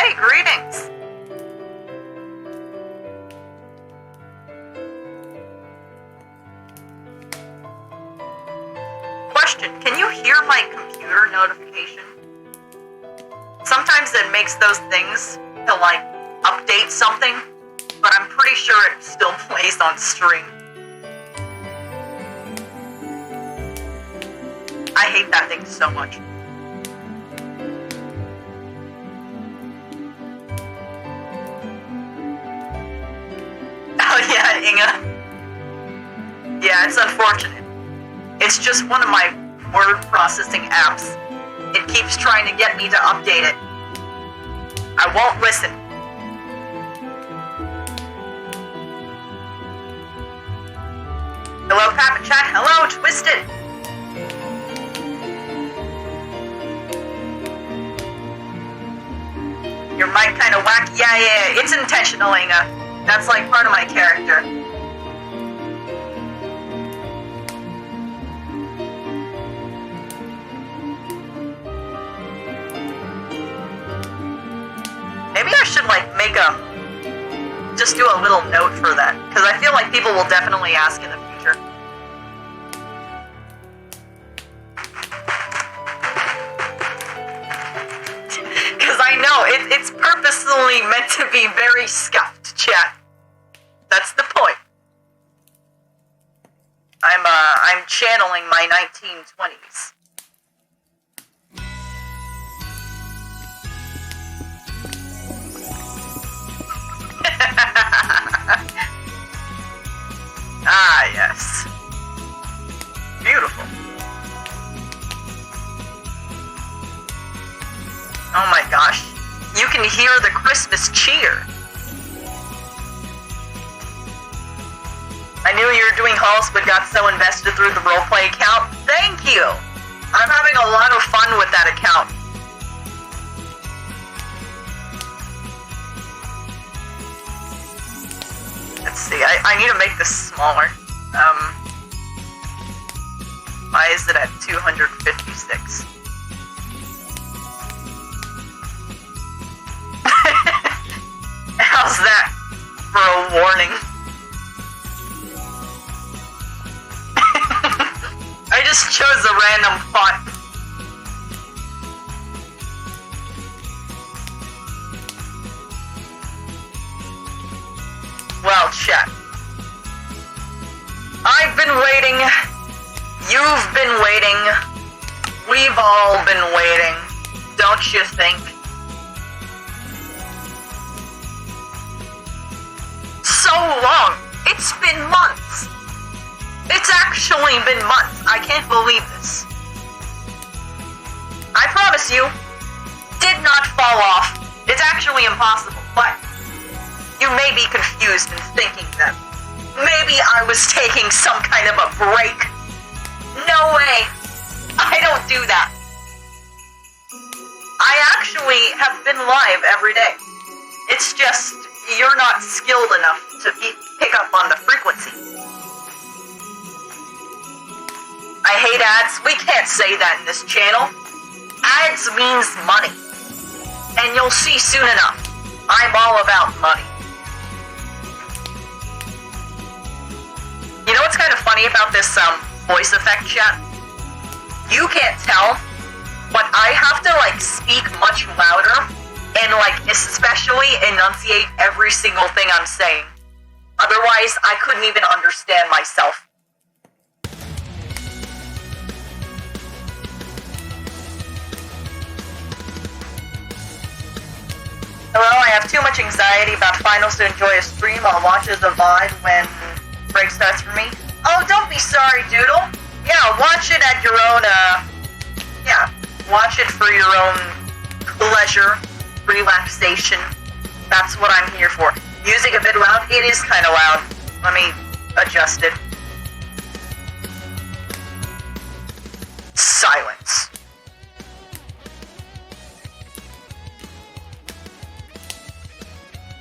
Hey, greetings! Question, can you hear my computer notification? Sometimes it makes those things to, like, update something, but I'm pretty sure it still plays on stream. I hate that thing so much. Oh yeah, Inga. Yeah, it's unfortunate. It's just one of my word processing apps. It keeps trying to get me to update it. I won't listen. Hello, Papa Chat. Hello, Twisted. Your mic kind of whack. Yeah, it's intentional, Inga. That's like part of my character. Maybe I should like make just do a little note for that, because I feel like people will definitely ask in the future. Because I know it's purposely meant to be very scuffed, chat. That's the point. I'm channeling my 1920s. Ah, yes. Beautiful. Oh my gosh. You can hear the Christmas cheer. I knew you were doing hauls, but got so invested through the roleplay account. Thank you! I'm having a lot of fun with that account. Let's see, I need to make this smaller. Why is it at 256? How's that for a warning? I just chose a random font. Well, chat. I've been waiting. You've been waiting. We've all been waiting. Don't you think? So long. It's been months. It's actually been months. I can't believe this. I promise you, did not fall off. It's actually impossible, but you may be confused in thinking that maybe I was taking some kind of a break. No way. I don't do that. I actually have been live every day. It's just you're not skilled enough to pick up on the frequency. I hate ads. We can't say that in this channel. Ads means money. And you'll see soon enough. I'm all about money. You know what's kind of funny about this voice effect chat? You can't tell, but I have to like speak much louder and like especially enunciate every single thing I'm saying. Otherwise, I couldn't even understand myself. Hello, I have too much anxiety about finals to enjoy a stream. I'll watch as a VOD when break starts for me. Oh, don't be sorry, Doodle. Yeah, watch it at your own, yeah, watch it for your own pleasure, relaxation. That's what I'm here for. Music a bit loud? It is kind of loud. Let me adjust it. Silence.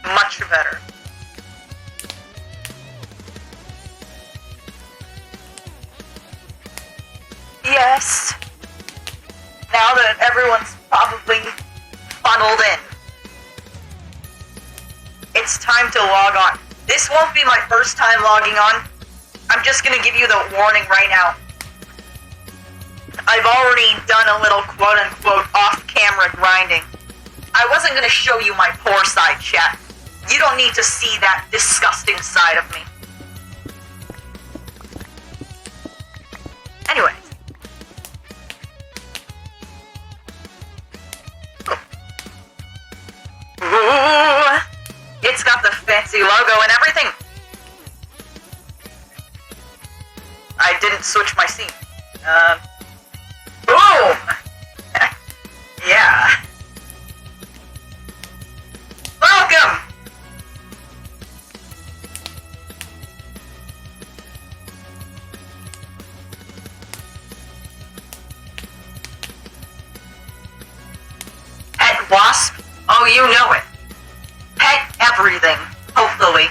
Much better. Yes. Now that everyone's probably funneled in, it's time to log on. This won't be my first time logging on. I'm just gonna give you the warning right now. I've already done a little quote-unquote off-camera grinding. I wasn't gonna show you my poor side, chat. You don't need to see that disgusting side of me. Anyways. Ooh, it's got the fancy logo and everything. I didn't switch my scene. Boom! Yeah. Welcome! Pet wasp? Oh, you know it. Pet everything, hopefully.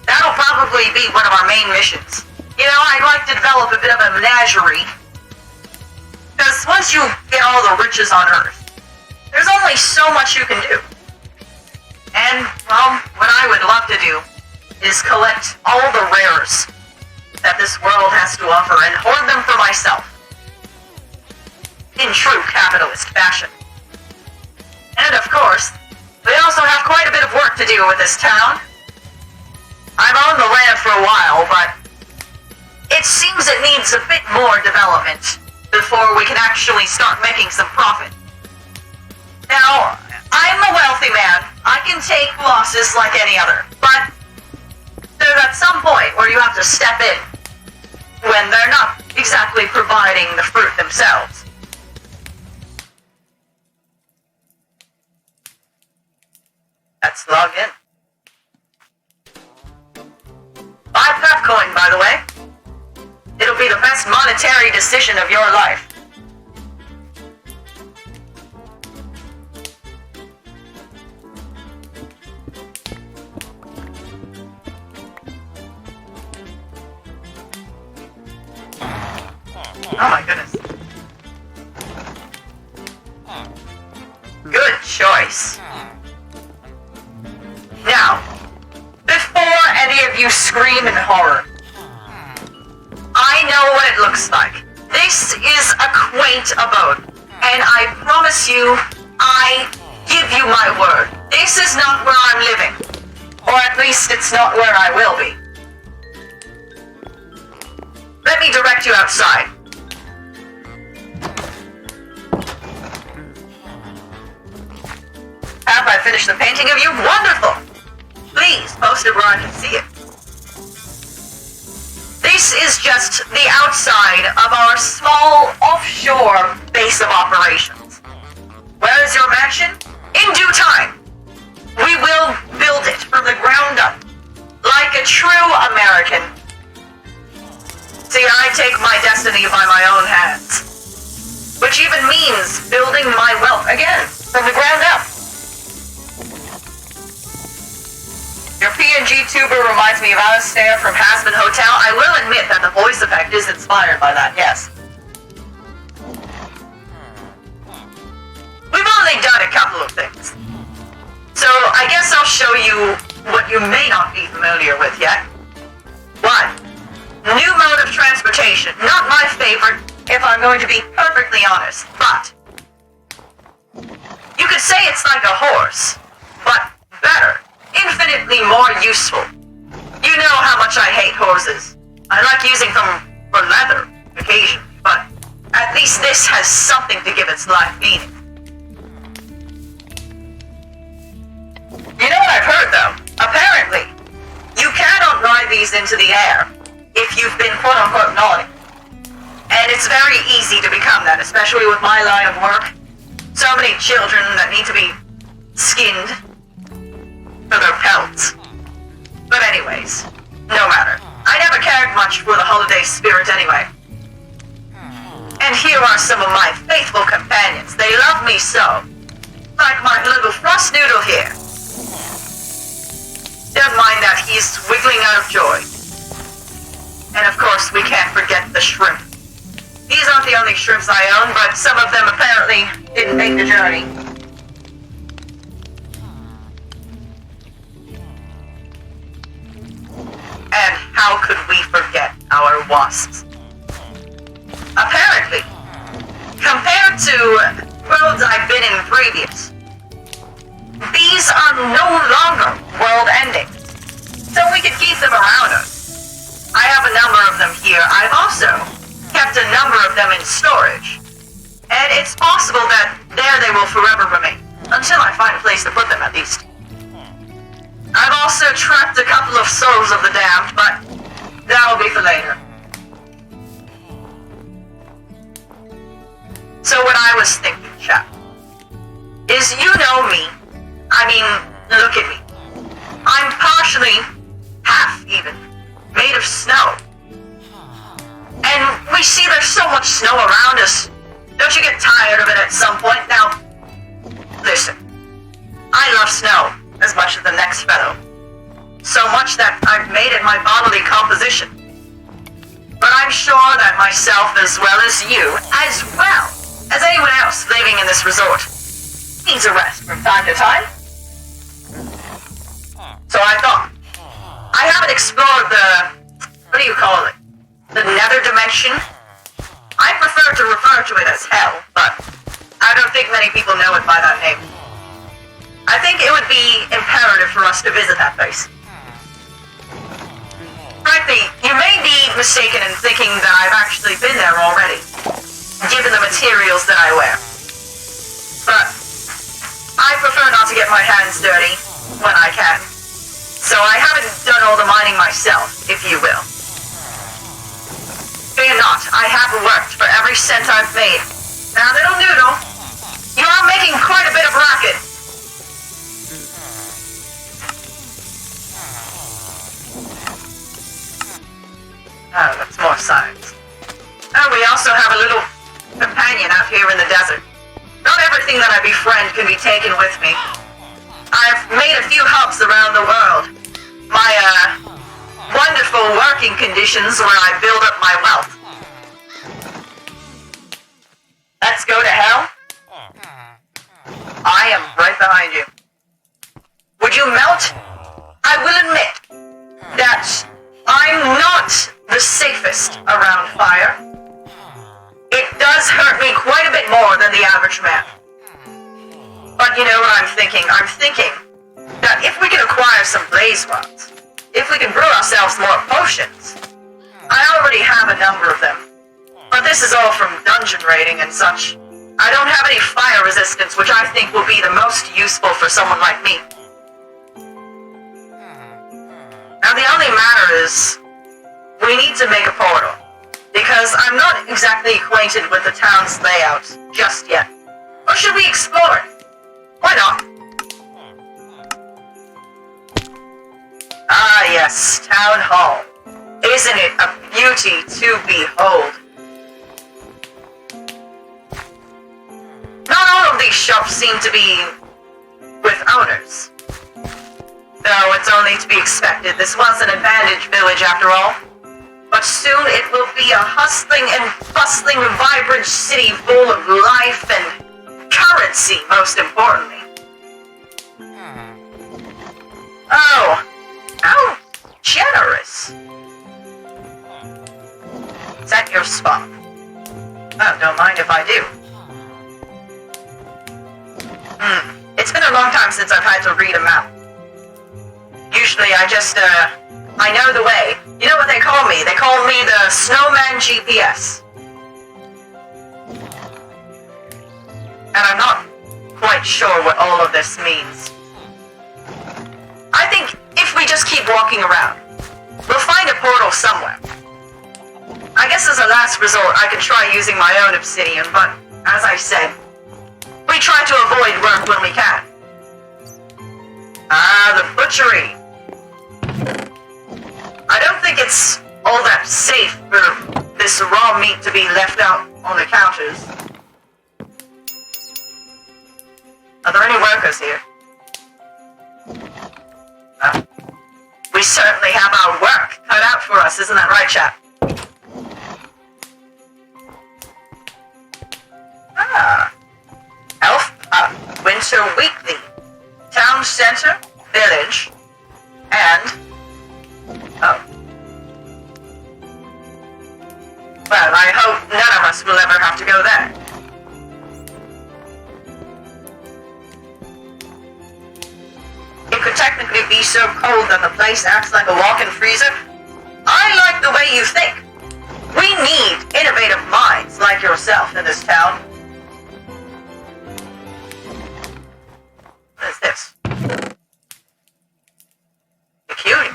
That'll probably be one of our main missions. You know, I'd like to develop a bit of a menagerie. Because once you get all the riches on Earth, there's only so much you can do. And, well, what I would love to do is collect all the rares that this world has to offer and hoard them for myself. In true capitalist fashion. And of course, we also have quite a bit of work to do with this town. I've owned the land for a while, but it seems it needs a bit more development before we can actually start making some profit. Now, I'm a wealthy man. I can take losses like any other, but there's at some point where you have to step in when they're not exactly providing the fruit themselves. Let's log in. 5 pep coin, by the way. It'll be the best monetary decision of your life. Oh my goodness. Good choice. Now, before any of you scream in horror, I know what it looks like. This is a quaint abode, and I promise you, I give you my word. This is not where I'm living, or at least it's not where I will be. Let me direct you outside. Have I finished the painting of you? Wonderful! Please, post it where I can see it. This is just the outside of our small offshore base of operations. Where is your mansion? In due time. We will build it from the ground up, like a true American. See, I take my destiny by my own hands, which even means building my wealth again, from the ground up. Your PNG tuber reminds me of Alistair from Hasbin Hotel. I will admit that the voice effect is inspired by that, yes. We've only done a couple of things. So I guess I'll show you what you may not be familiar with yet. 1. New mode of transportation. Not my favorite, if I'm going to be perfectly honest, but you could say it's like a horse, but better. Infinitely more useful. You know how much I hate horses. I like using them for leather, occasionally, but at least this has something to give its life meaning. You know what I've heard, though? Apparently, you cannot ride these into the air if you've been quote-unquote naughty. And it's very easy to become that, especially with my line of work. So many children that need to be skinned for their pelts. But anyways, no matter. I never cared much for the holiday spirit anyway. And here are some of my faithful companions. They love me so. Like my little frost noodle here. Don't mind that, he's wiggling out of joy. And of course, we can't forget the shrimp. These aren't the only shrimps I own, but some of them apparently didn't make the journey. How could we forget our wasps? Apparently, compared to worlds I've been in previous, these are no longer world-ending, so we could keep them around us. I have a number of them here. I've also kept a number of them in storage, and it's possible that there they will forever remain, until I find a place to put them at least. I've also trapped a couple of souls of the damned, but that'll be for later. So what I was thinking, chap, is you know me. I mean, look at me. I'm partially, half even, made of snow. And we see there's so much snow around us. Don't you get tired of it at some point? Now, listen. I love snow as much as the next fellow. So much that I've made it my bodily composition. But I'm sure that myself, as well as you, as well as anyone else living in this resort, needs a rest from time to time. So I thought, I haven't explored what do you call it? The nether dimension? I prefer to refer to it as hell, but I don't think many people know it by that name. I think it would be imperative for us to visit that place. Frankly, you may be mistaken in thinking that I've actually been there already, given the materials that I wear. But I prefer not to get my hands dirty when I can. So I haven't done all the mining myself, if you will. Fear not, I have worked for every cent I've made. Now, little noodle, you are making quite a bit of racket. Oh, that's more science. Oh, we also have a little companion out here in the desert. Not everything that I befriend can be taken with me. I've made a few hubs around the world. My, wonderful working conditions where I build up my wealth. Let's go to hell? I am right behind you. Would you melt? I will admit that I'm not the safest around fire. It does hurt me quite a bit more than the average man. But you know what I'm thinking? I'm thinking that if we can acquire some blaze rods, if we can brew ourselves more potions, I already have a number of them. But this is all from dungeon raiding and such. I don't have any fire resistance, which I think will be the most useful for someone like me. Now the only matter is, we need to make a portal, because I'm not exactly acquainted with the town's layout just yet. Or should we explore it? Why not? Ah yes, Town Hall. Isn't it a beauty to behold? Not all of these shops seem to be with owners. Though it's only to be expected, this was an abandoned village after all. But soon it will be a hustling and bustling, vibrant city full of life and currency, most importantly. Oh, how generous. Is that your spot? Oh, don't mind if I do. It's been a long time since I've had to read a map. Usually I know the way. You know what they call me? They call me the Snowman GPS. And I'm not quite sure what all of this means. I think if we just keep walking around, we'll find a portal somewhere. I guess as a last resort, I could try using my own obsidian, but as I said, we try to avoid work when we can. Ah, the butchery. I don't think it's all that safe for this raw meat to be left out on the counters. Are there any workers here? Oh. We certainly have our work cut out for us, isn't that right, chap? Ah. Winter Weekly. Town center, village, and... oh. Well, I hope none of us will ever have to go there. It could technically be so cold that the place acts like a walk-in freezer. I like the way you think. We need innovative minds like yourself in this town. What is this? Peculiar.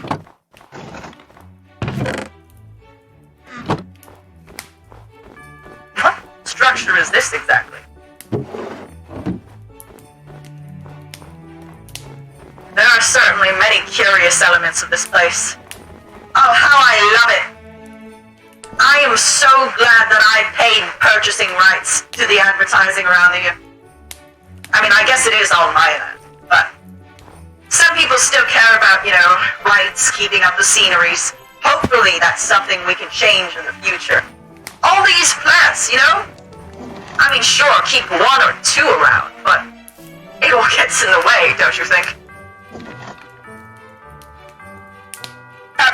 What structure is this exactly? There are certainly many curious elements of this place. Oh, how I love it! I am so glad that I paid purchasing rights to the advertising around here. I mean, I guess it is all my land, but some people still care about, rights, keeping up the sceneries. Hopefully that's something we can change in the future. All these plants, I mean, sure, keep one or two around, but it all gets in the way, don't you think?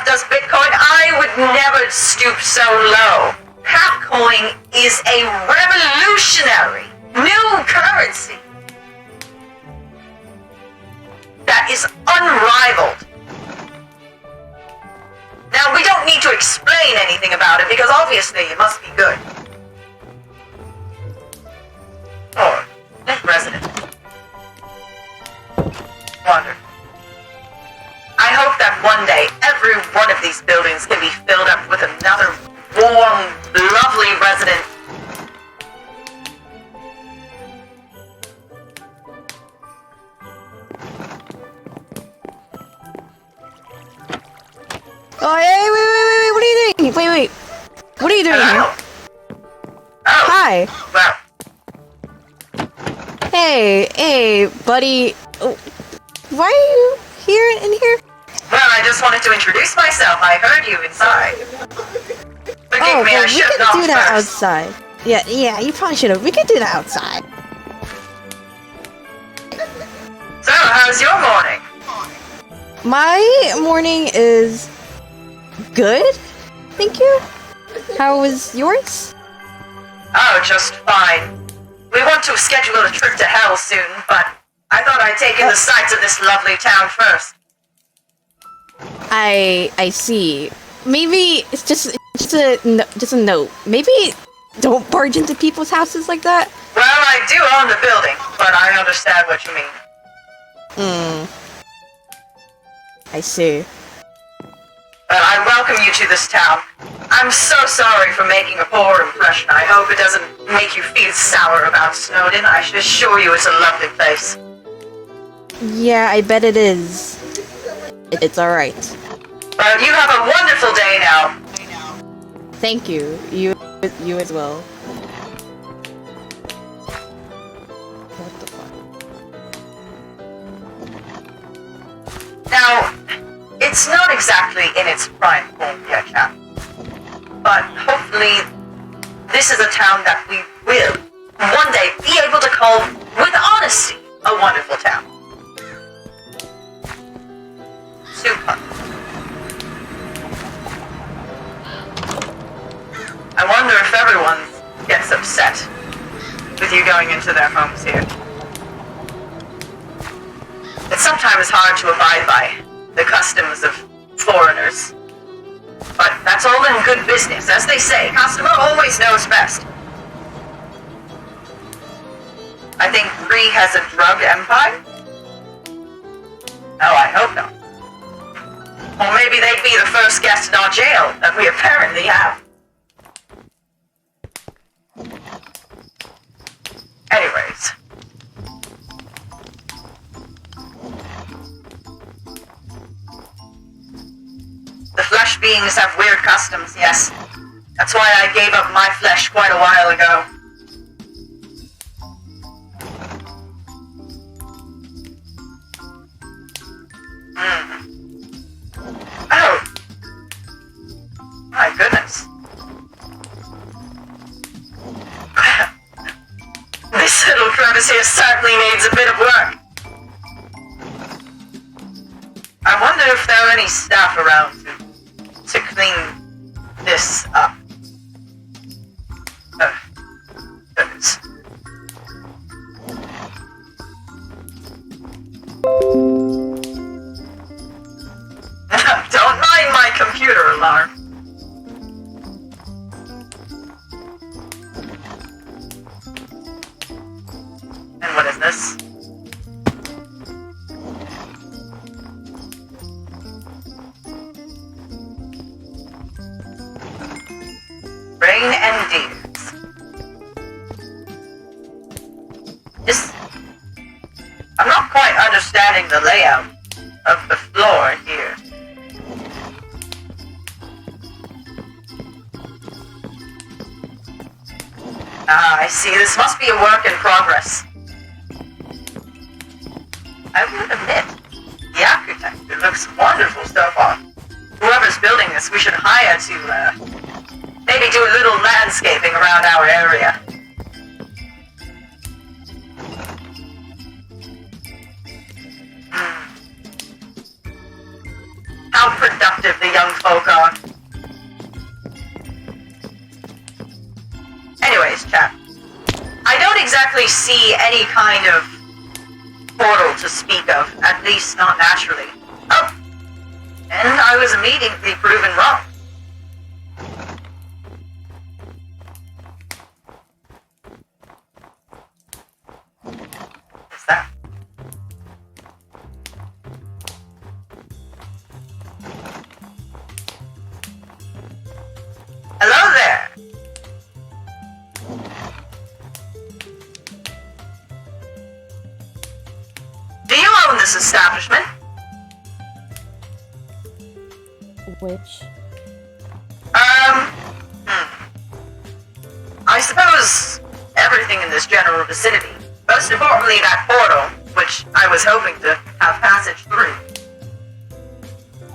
Does Bitcoin? I would never stoop so low. Capcoin is a revolutionary new currency that is unrivaled. Now, we don't need to explain anything about it because obviously it must be good. Or, resident. Wonderful. I hope that one day every one of these buildings can be filled up with another warm, lovely resident. Oh, hey, wait, what are you doing? Wait, what are you doing here? Oh. Hi. Well. Hey, buddy. Why are you here in here? Well, I just wanted to introduce myself. I heard you inside. Forgive me, I should have knocked we can do that first. outside. Yeah, you probably should have. We can do that outside. So, how's your morning? My morning is good, thank you. How was yours? Oh, just fine. We want to schedule a trip to hell soon, but I thought I'd take in the sights of this lovely town first. I see. Maybe it's just a note. Maybe don't barge into people's houses like that. Well, I do own the building, but I understand what you mean. I see. Well, I welcome you to this town. I'm so sorry for making a poor impression. I hope it doesn't make you feel sour about Snowden. I should assure you it's a lovely place. Yeah, I bet it is. It's alright. Well, you have a wonderful day now. Thank you. You as well. What the fuck? Now, it's not exactly in its prime form yet, chap. But hopefully, this is a town that we will, one day, be able to call, with honesty, a wonderful town. Super. I wonder if everyone gets upset with you going into their homes here. It's sometimes hard to abide by the customs of foreigners. But that's all in good business. As they say, customer always knows best. I think Bree has a drug empire? Oh, I hope not. Or maybe they'd be the first guest in our jail that we apparently have. Anyways. The flesh beings have weird customs, yes. That's why I gave up my flesh quite a while ago. Oh! My goodness. This little crevice here certainly needs a bit of work. I wonder if there are any staff around to clean this up. Rain and deers. I'm not quite understanding the layout of the floor here. Ah, I see. This must be a work in progress. I will admit, the architecture looks wonderful so far. Whoever's building this, we should hire to, maybe do a little landscaping around our area. How productive the young folk are. Anyways, chat. I don't exactly see any kind of portal to speak of, at least not naturally. Oh! And I was immediately proven wrong. What's that? Hello there! Do you own this establishment? Which? I suppose everything in this general vicinity. Most importantly, that portal, which I was hoping to have passage through.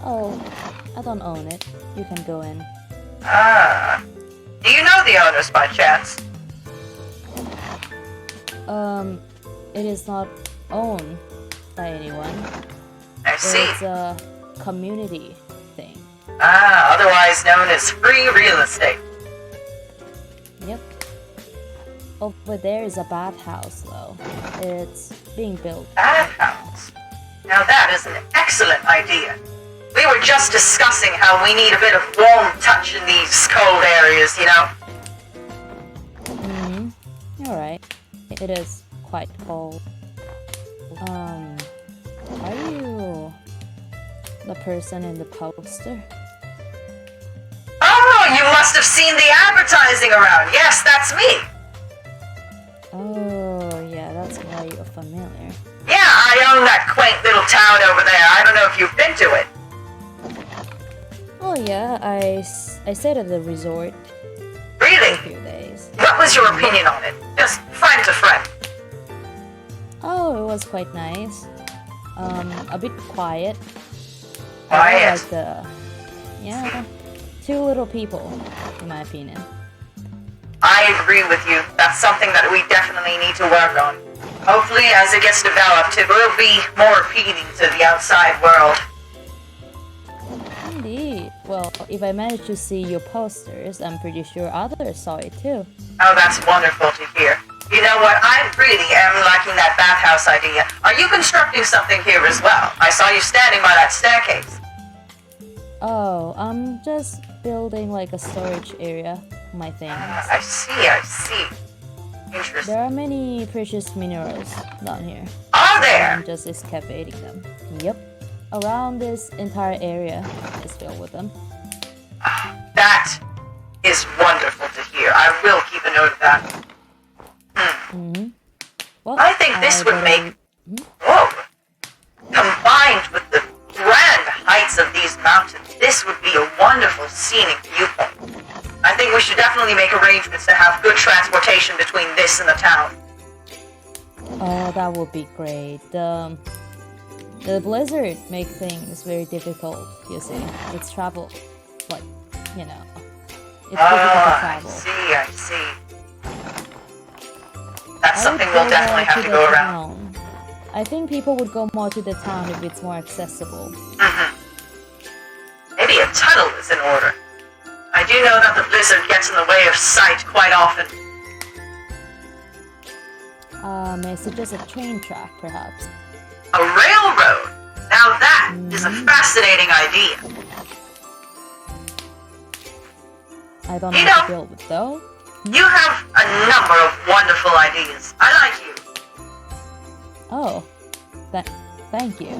Oh, I don't own it. You can go in. Ah. Do you know the owners by chance? It is not owned by anyone. I see. It's a community thing. Ah, otherwise known as free real estate. Yep. Over there is a bathhouse, though. It's being built. Bathhouse? Now that is an excellent idea. We were just discussing how we need a bit of warm touch in these cold areas, you know? You're right. It is quite cold. Are you the person in the poster? Oh, you must have seen the advertising around. Yes, that's me. Oh, yeah, that's why you're familiar. Yeah, I own that quaint little town over there. I don't know if you've been to it. Oh, yeah, I stayed at the resort for a Really? few days. What was your opinion on it? Just friend to friend. Oh, it was quite nice. A bit quiet. Quiet? Yeah, too little people, in my opinion. I agree with you. That's something that we definitely need to work on. Hopefully, as it gets developed, it will be more appealing to the outside world. Indeed. Well, if I manage to see your posters, I'm pretty sure others saw it too. Oh, that's wonderful to hear. You know what? I really am liking that bathhouse idea. Are you constructing something here as well? I saw you standing by that staircase. Oh, I'm just building like a storage area for my things. I see. Interesting. There are many precious minerals down here. Are there? I'm just excavating them. Yep. Around this entire area is filled with them. That is wonderful to hear. I will keep a note of that. Well, I think this would make... Hmm? Whoa! Combined with the grand heights of these mountains, this would be a wonderful scenic viewpoint. I think we should definitely make arrangements to have good transportation between this and the town. Oh, that would be great. The blizzard make things very difficult, you see. It's travel, like, you know. It's difficult to travel. I see. That's something we'll definitely have to go around. I think people would go more to the town if it's more accessible. Maybe a tunnel is in order. I do know that the blizzard gets in the way of sight quite often. May I suggest a train track, perhaps? A railroad? Now that is a fascinating idea. I don't know how to build it, though. You have a number of wonderful ideas. I like you. Oh, thank you.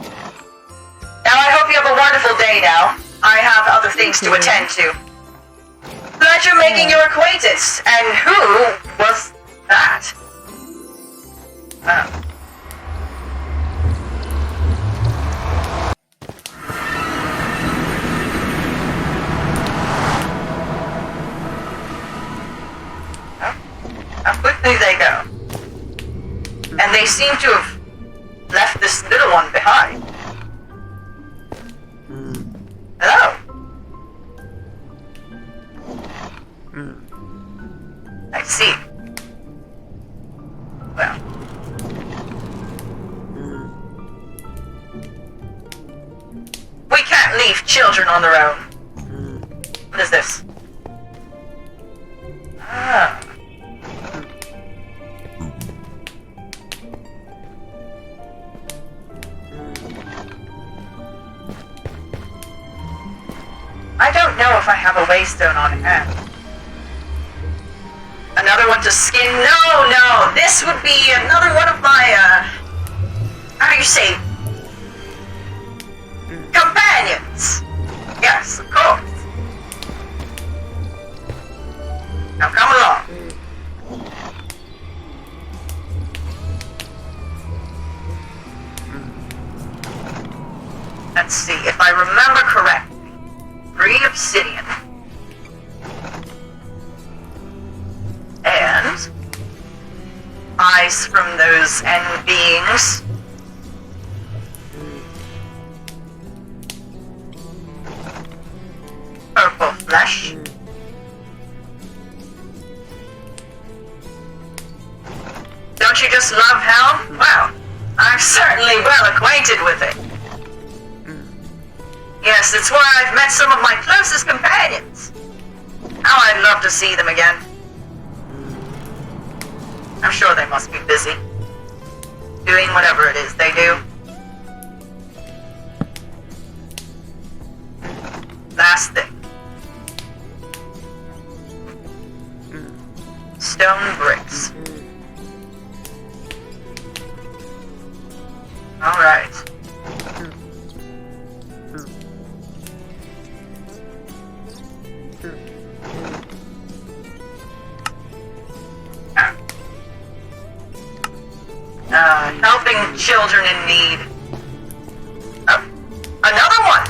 Now I hope you have a wonderful day now. I have other things to attend to. Pleasure making your acquaintance. And who was that? How quickly they go. And they seem to have left this little one behind. Hello? I see. Well. We can't leave children on their own. What is this? Ah. I don't know if I have a waystone on hand. Another one to skin? No, this would be another one of my, how do you say? Companions. Yes, of course. Now come along. Let's see, if I remember correctly. 3 obsidian. And eyes from those end beings. Purple flesh. Don't you just love hell? Well, I'm certainly well acquainted with it. Yes, it's where I've met some of my closest companions. How I'd love to see them again. I'm sure they must be busy. Doing whatever it is they do. Last thing. Stone bricks. Alright. Helping children in need. Another one!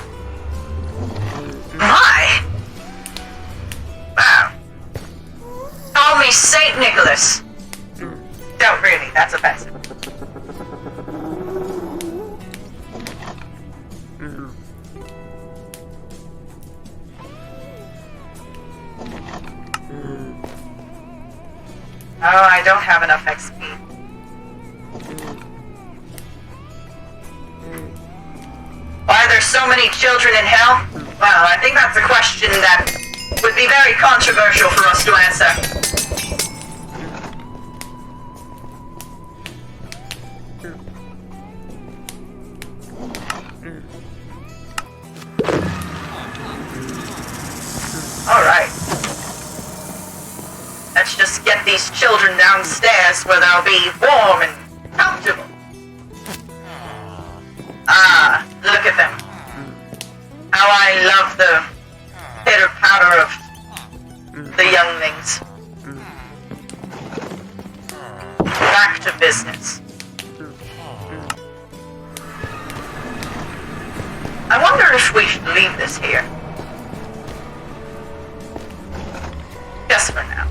My! Wow. Call me Saint Nicholas. Don't really, that's offensive. Oh, I don't have enough XP. Why there's so many children in hell? Well, I think that's a question that would be very controversial for us to answer. Alright. Let's just get these children downstairs where they'll be warm and comfortable. Ah, look at them. How I love the pitter-patter of the younglings. Back to business. I wonder if we should leave this here. Just for now.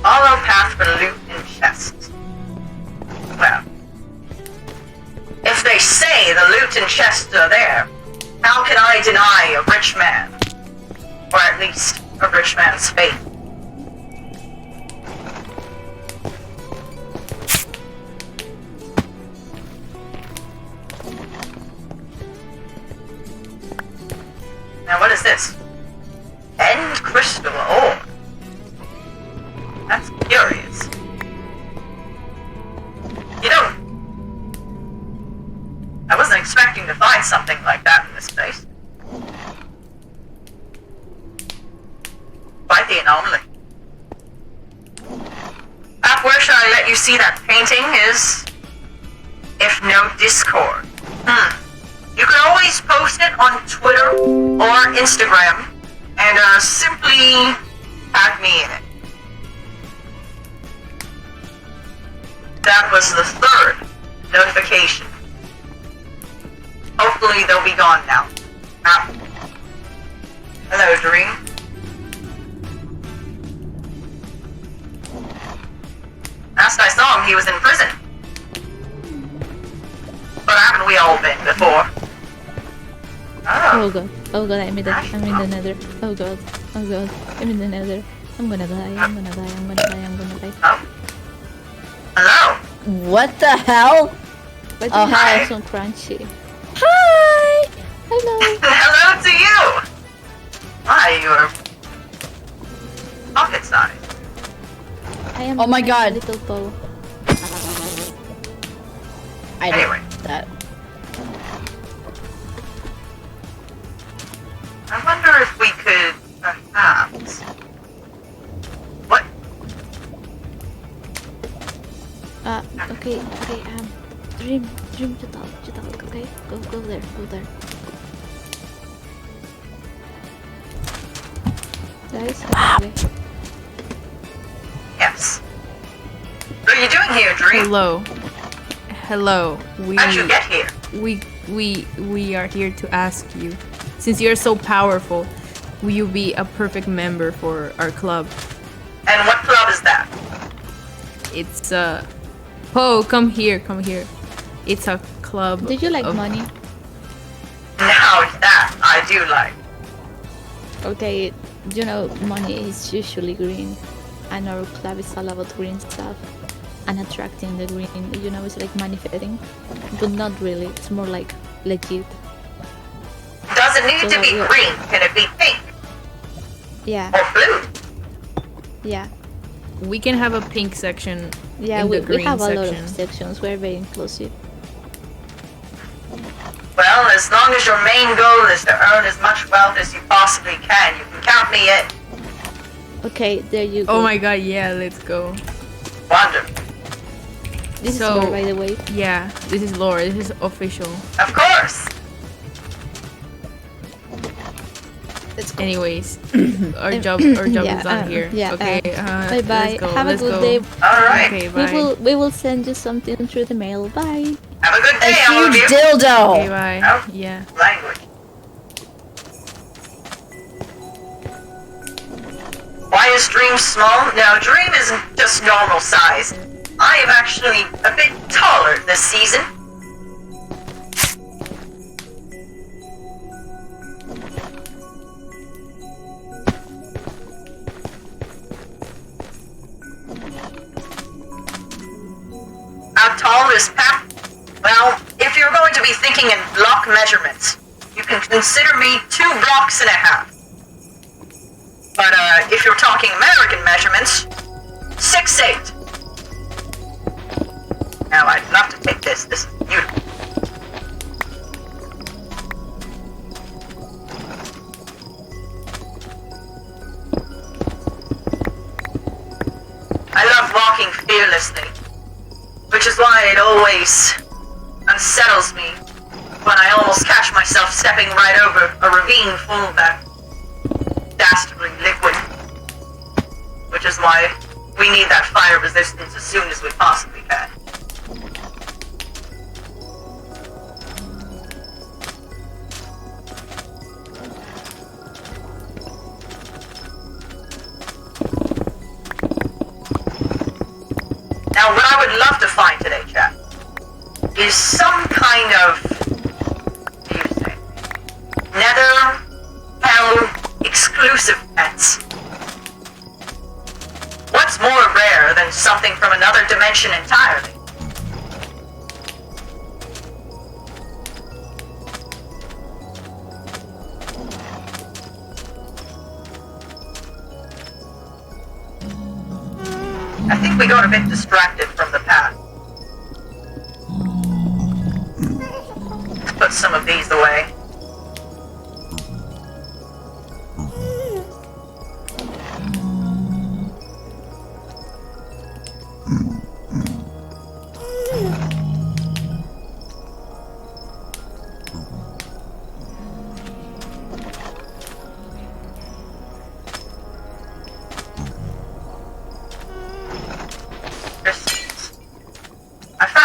Follow path for loot and chests. Well, if they say the loot and chests are there, how can I deny a rich man? Or at least a rich man's faith? Now what is this? End crystal ore. That's curious. You know, I wasn't expecting to find something like that in this place. Quite the anomaly. Pat, where shall I let you see that painting is? If no Discord. You can always post it on Twitter or Instagram, and simply tag me in it. That was the third notification. Hopefully they'll be gone now. Ah. Hello, Dream. Last I saw him, he was in prison. But haven't we all been before? Oh god. Oh god, I'm in the nether. Oh god. Oh god. I'm in the nether. I'm gonna die. I'm gonna die. I'm gonna die. I'm gonna die. Oh. Hello. What the hell? But Oh, hi. hi. So crunchy. Hi! Hello. Hello to you. Hi, you're pocket size. I am Oh my god. little bow. I Anyway. did that. I wonder if we could perhaps. What? Okay, dream to talk, okay? Go there. Guys, okay. Yes. What are you doing here, Dream? Hello. How'd you get here? We are here to ask you, since you're so powerful, will you be a perfect member for our club? And what club is that? It's Poe, come here. It's a club. Do you like of- money? Now that I do like. Okay, you know, money is usually green, and our club is all about green stuff and attracting the green. You know, it's like manifesting, but not really. It's more like legit. Does it need So to be what- green? Can it be pink Yeah, or blue? yeah, We can have a pink section. yeah. in We the green have a lot section. of sections. We're very inclusive. Well, as long as your main goal is to earn as much wealth as you possibly can, you can count me in. Okay, there you go. Oh my god, yeah, let's go. Wonderful. This So- is Laura, by the way. Yeah, this is Laura. This is official. Of course. Anyways, our job is Yeah, done here. yeah, Okay. Bye bye. Let's go. Have a let's good go. day. All right. Okay, bye. We will send you something through the mail. Bye. Have a good A day, all of huge you. dildo! Okay, bye. Oh. Yeah. Language. Why is Dream small? No, Dream isn't just normal size. I am actually a bit taller this season. How tall is Pat? Well, if you're going to be thinking in block measurements, you can consider me 2 blocks and a half. But if you're talking American measurements, 6'8". Now I'd love to take this. This is beautiful. I love walking fearlessly, which is why it always unsettles me when I almost catch myself stepping right over a ravine full of that dastardly liquid. Which is why we need that fire resistance as soon as we possibly can. Now, what I would love to find today, chat, is some kind of, what do you say, nether, hell, exclusive pets. What's more rare than something from another dimension entirely? I think we got a bit distracted from the path. Let's put some of these away.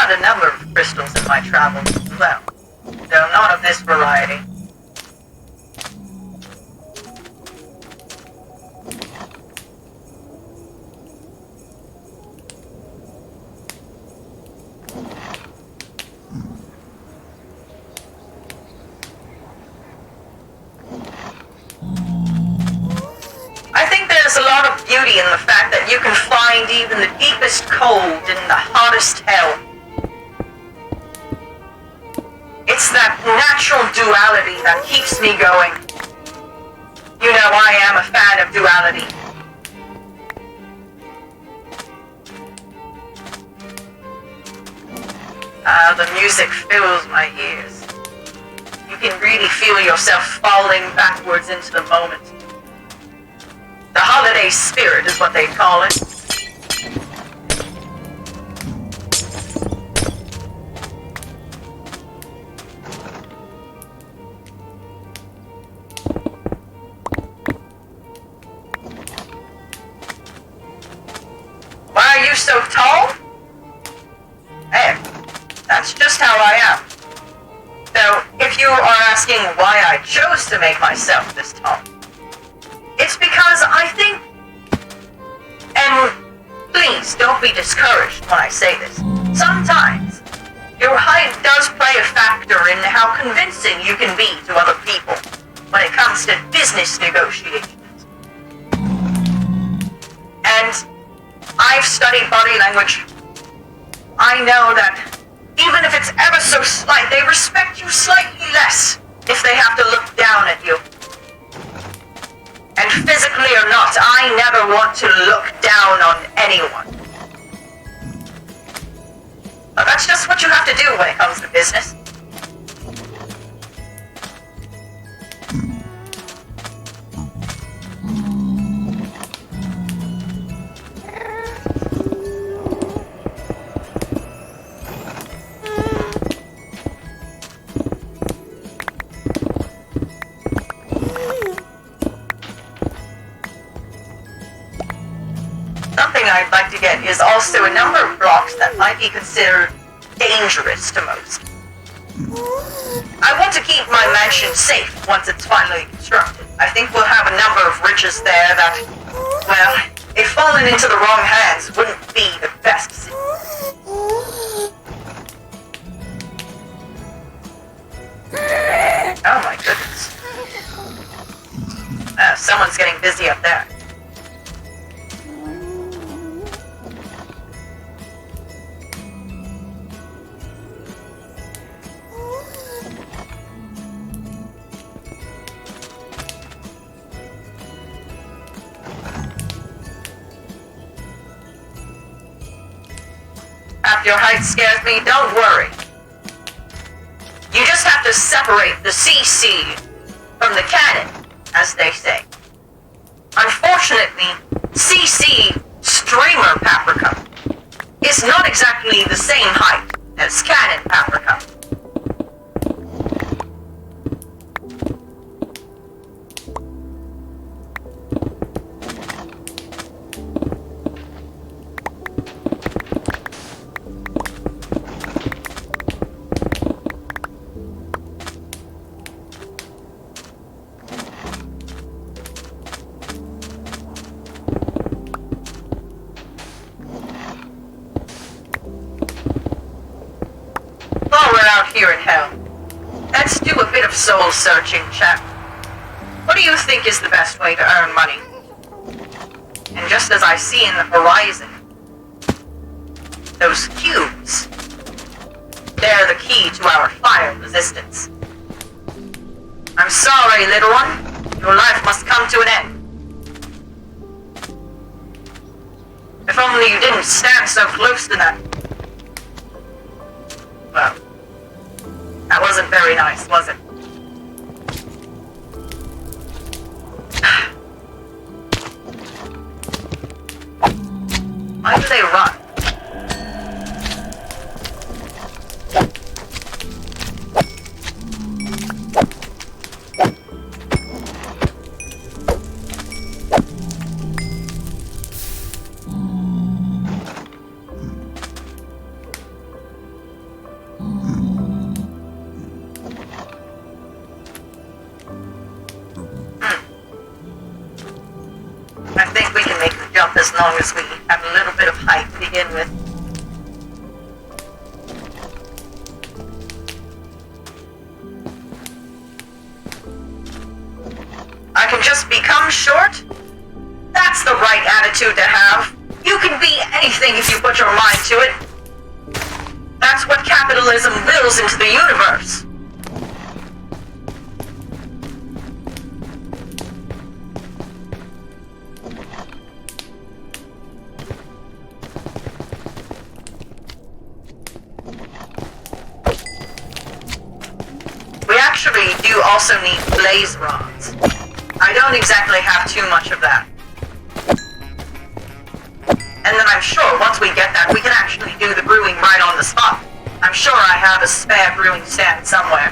found a number of crystals in my travels as well, though not of this variety. I think there's a lot of beauty in the fact that you can find even the deepest cold in the hottest hell. It's that natural duality that keeps me going. You know, I am a fan of duality. The music fills my ears. You can really feel yourself falling backwards into the moment. The holiday spirit is what they call it. Why are you so tall? Hey, that's just how I am. So, if you are asking why I chose to make myself this tall, it's because I think, and please don't be discouraged when I say this, sometimes your height does play a factor in how convincing you can be to other people when it comes to business negotiations. And I've studied body language. I know that even if it's ever so slight, they respect you slightly less if they have to look down at you. And physically or not, I never want to look down on anyone. But that's just what you have to do when it comes to business. Something I'd like to get is also a number of blocks that might be considered dangerous to most. I want to keep my mansion safe once it's finally constructed. I think we'll have a number of riches there that, well, if fallen into the wrong hands, wouldn't be the best. Oh my goodness. Someone's getting busy up there. If your height scares me, don't worry. You just have to separate the CC from the cannon, as they say. Unfortunately, CC streamer paprika is not exactly the same height as cannon paprika. While we're out here in hell, let's do a bit of soul searching, chap. What do you think is the best way to earn money? And just as I see in the horizon, those cubes, they're the key to our fire resistance. I'm sorry, little one. Your life must come to an end. If only you didn't stand so close to that. Well, that wasn't very nice, was it? Why do they run? I think we can make the jump as long as we have a little bit of height to begin with. I can just become short? That's the right attitude to have. You can be anything if you put your mind to it. That's what capitalism wills into the universe. We actually do also need blaze rods. I don't exactly have too much of that. And then I'm sure once we get that, we can actually do the brewing right on the spot. I'm sure I have a spare brewing stand somewhere.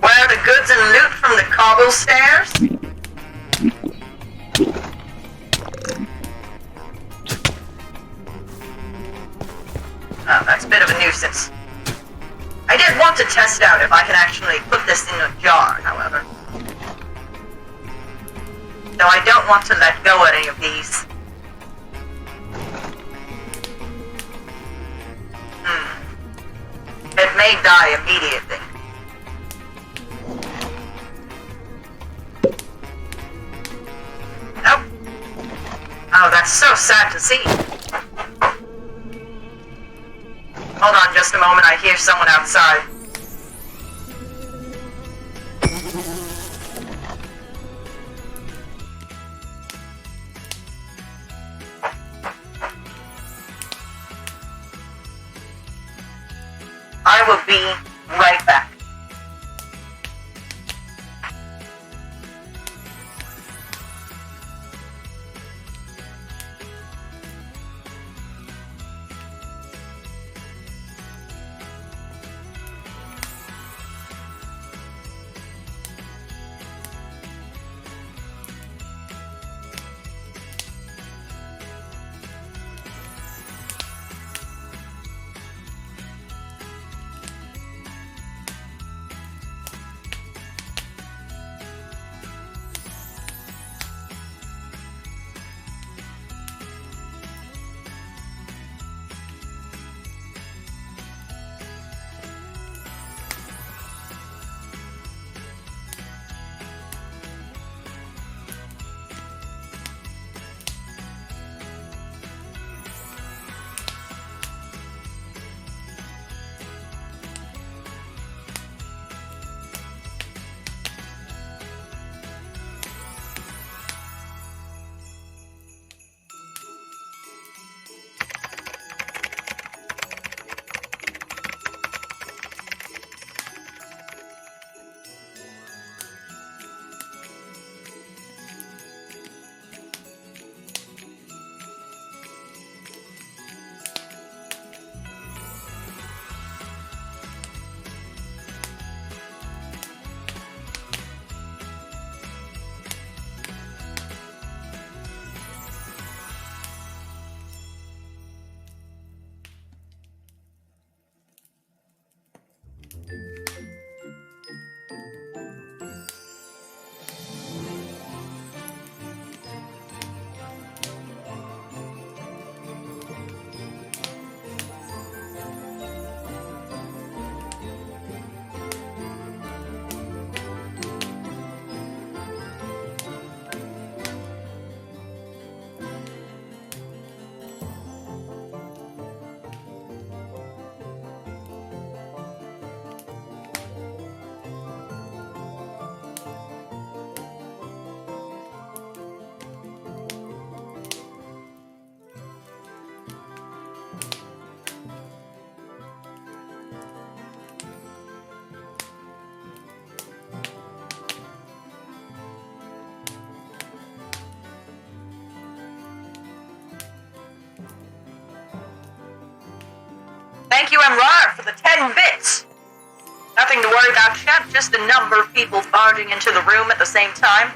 Where are the goods and loot from the cobble stairs? Oh, that's a bit of a nuisance. I did want to test out if I can actually put this in a jar, however. Though I don't want to let go of any of these. It may die immediately. Nope. Oh, that's so sad to see. Hold on just a moment, I hear someone outside. I will be right back. Thank you, MRAR, for the 10 bits. Nothing to worry about, chat, just the number of people barging into the room at the same time.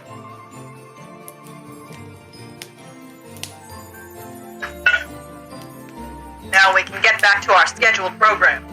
now, we can get back to our scheduled program.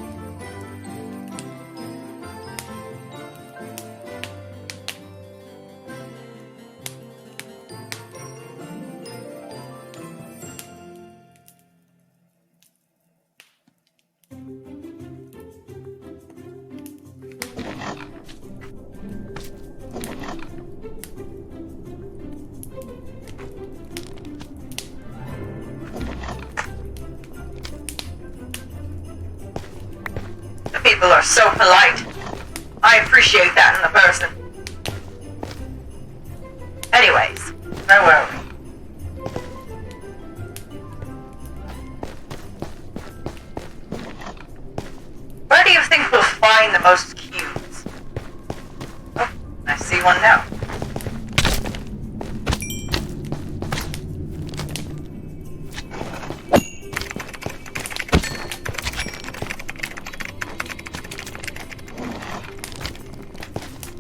The people are so polite. I appreciate that in a person. Anyways, where were we? Where do you think we'll find the most cubes? Oh, I see one now.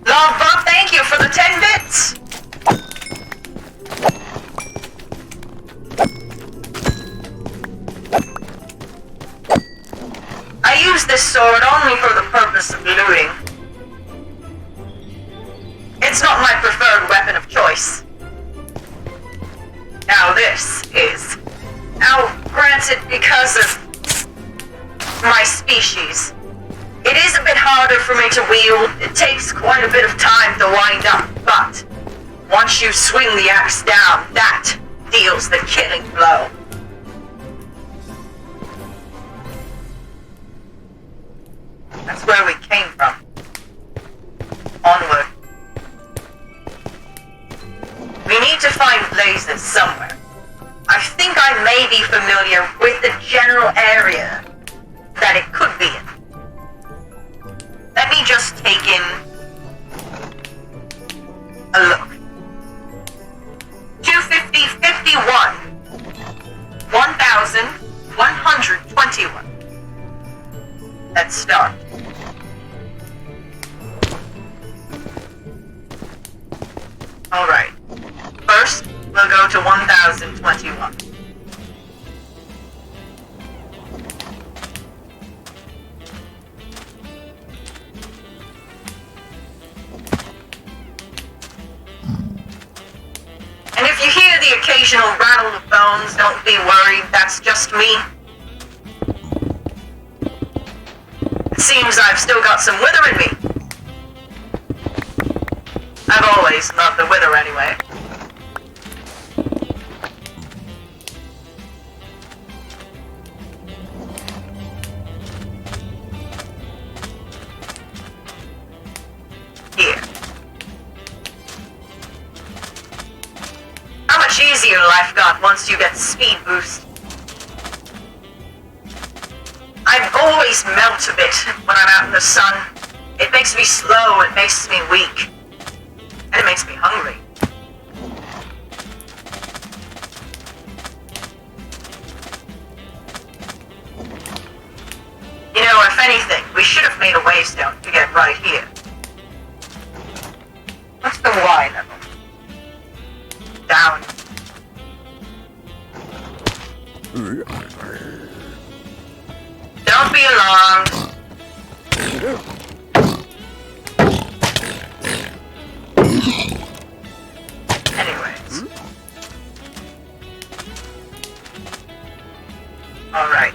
Logbot, thank you for the 10 bits! I use this sword only for the purpose of looting. It's not my preferred weapon of choice. Now this is... Now, granted, because of my species, it is a bit harder for me to wield. It takes quite a bit of time to wind up, but once you swing the axe down, that deals the killing blow. That's where we came from. Onward. We need to find blazes somewhere. I think I may be familiar with the general area that it could be in. Let me just take in a look. 250, 51. 1,121. Let's start. Alright. First, we'll go to 1,021. And if you hear the occasional rattle of bones, don't be worried, that's just me. It seems I've still got some wither in me. I've always loved the wither anyway. Here. How much easier life got once you get speed boost. I always melt a bit when I'm out in the sun. It makes me slow, it makes me weak. And it makes me hungry. You know, if anything, we should have made a waystone to get right here. What's the Y level? Down. Don't be alarmed. Anyways. Alright.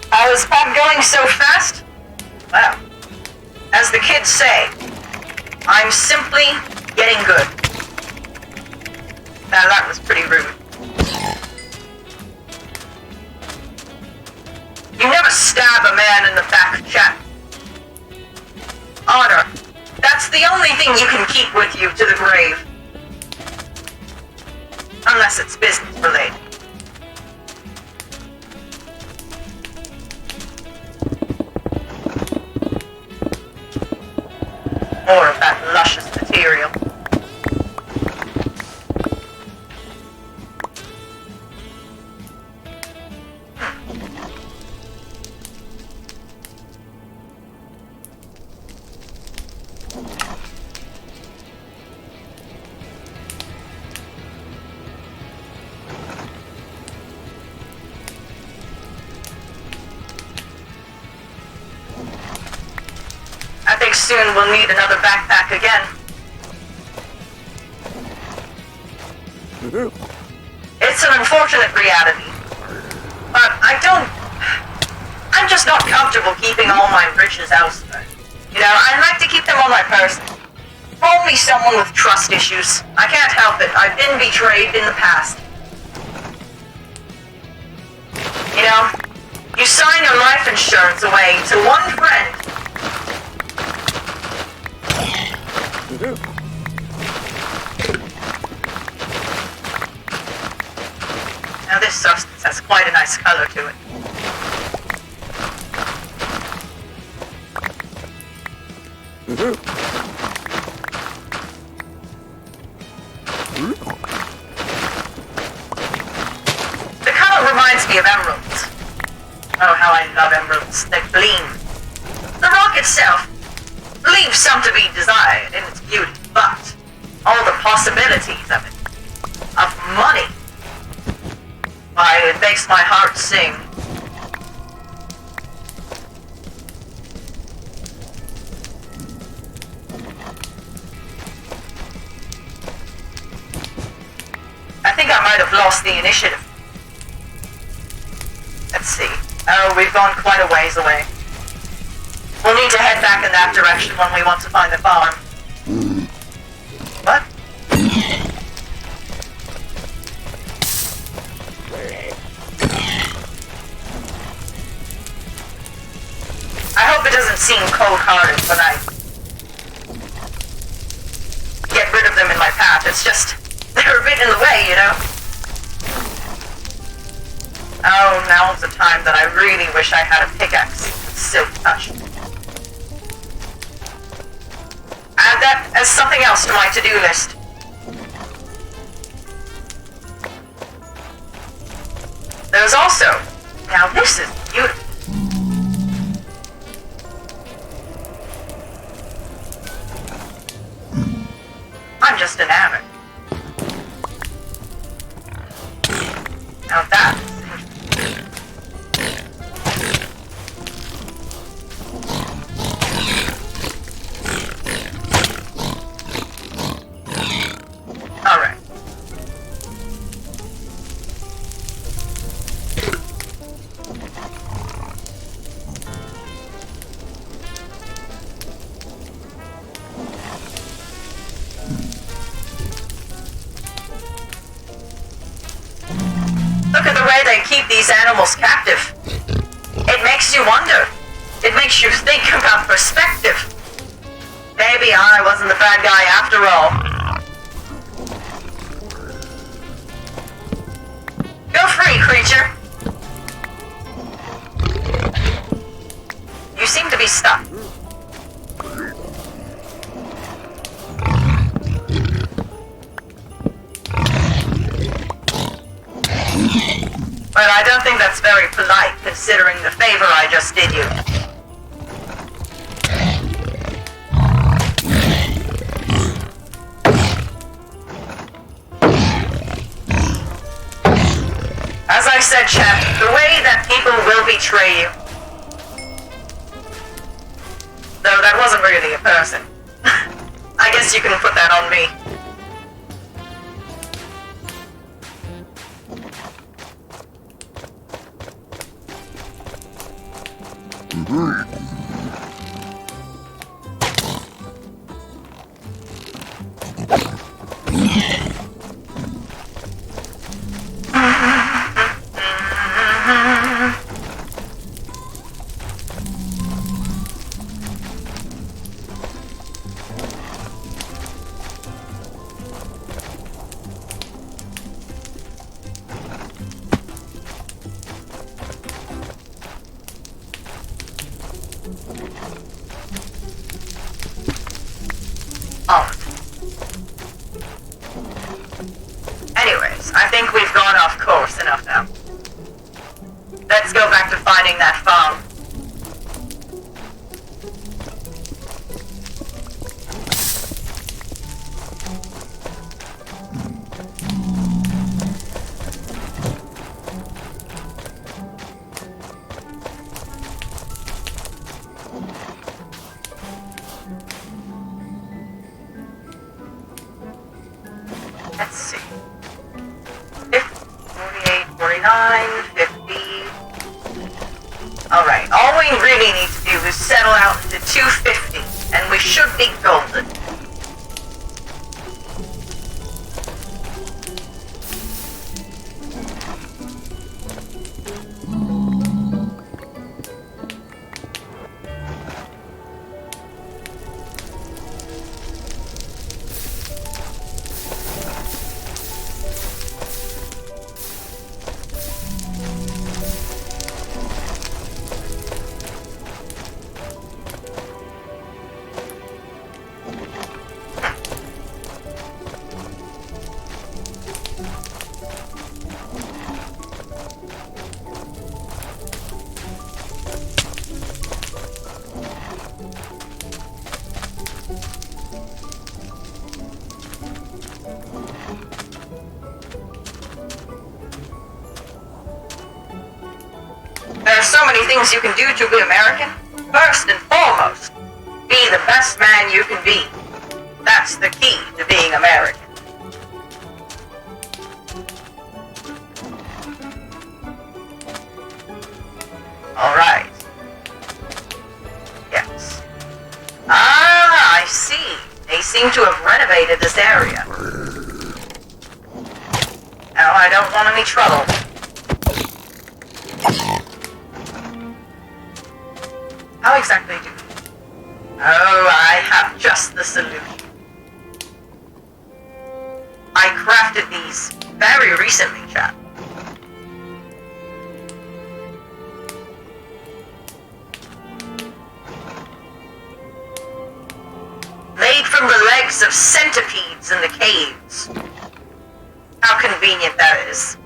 How is Pop going so fast? Well, as the kids say, I'm simply getting good. Now that was pretty rude. You never stab a man in the back, chap. Honor. That's the only thing you can keep with you to the grave. Unless it's business related. More of that luscious material. soon we'll need another backpack again. It's an unfortunate reality. But I'm just not comfortable keeping all my riches elsewhere. You know, I like to keep them on my person. Call me someone with trust issues. I can't help it. I've been betrayed in the past. You know, you sign your life insurance away to one friend. Now this substance has quite a nice color to it. The color reminds me of emeralds. Oh, how I love emeralds. They gleam. The rock itself leaves some to be desired in its beauty, but all the possibilities of it, of money, why, it makes my heart sing. I think I might have lost the initiative. Let's see. Oh, we've gone quite a ways away. We'll need to head back in that direction when we want to find the farm. What? I hope it doesn't seem cold-hearted when I get rid of them in my path. It's just, they're a bit in the way, you know? Oh, now's the time that I really wish I had a pickaxe with silk touch. Add that as something else to my to-do list. There's also... Now this is beautiful. I'm just enamored. Now that is alright. Look at the way they keep these animals captive. It makes you wonder. It makes you think about perspective. Maybe I wasn't the bad guy after all. Go free, creature. You seem to be stuck. But I don't think that's very polite, considering the favor I just did you. As I said, chap, the way that people will betray you. Though that wasn't really a person. I guess you can put that on me. Anyways, I think we've gone off course enough now. Let's go back to finding that farm. Let's see. 48, 49, 50. Alright, all we really need to do is settle out into 250, and we should be golden. There are so many things you can do to be American. First and foremost, be the best man you can be. That's the key to being American. Alright. Yes. Ah, I see. They seem to have renovated this area. Now I don't want any trouble. How exactly do you? Oh, I have just the solution. I crafted these very recently, chap. Made from the legs of centipedes in the caves. How convenient that is.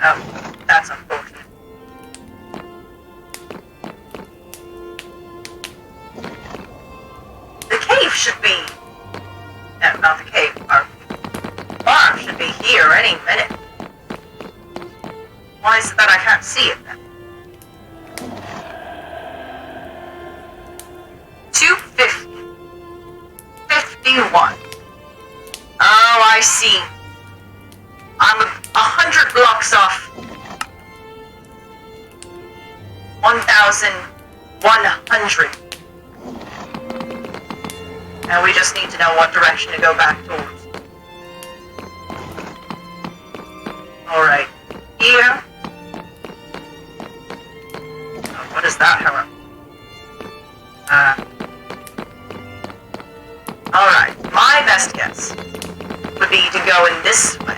Oh, that's unfortunate. The cave should be... No, not the cave. Our farm should be here any minute. Why is it that I can't see it then? 250. 51. Oh, I see. I'm 100 blocks off. 1,100. Now we just need to know what direction to go back towards. Alright. Here. Oh, what is that, Helen? Alright. My best guess would be to go in this way.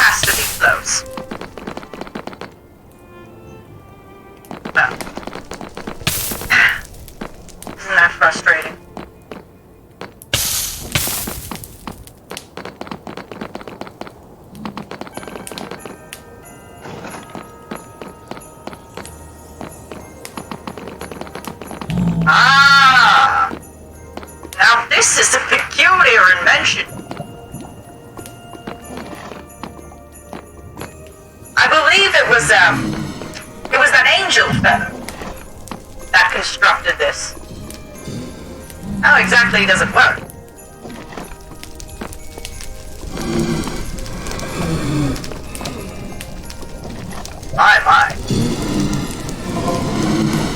Has to be close. Well. Isn't that frustrating? Ah! Now this is a peculiar invention. I believe it was that angel feather that constructed this. How exactly does it work? My.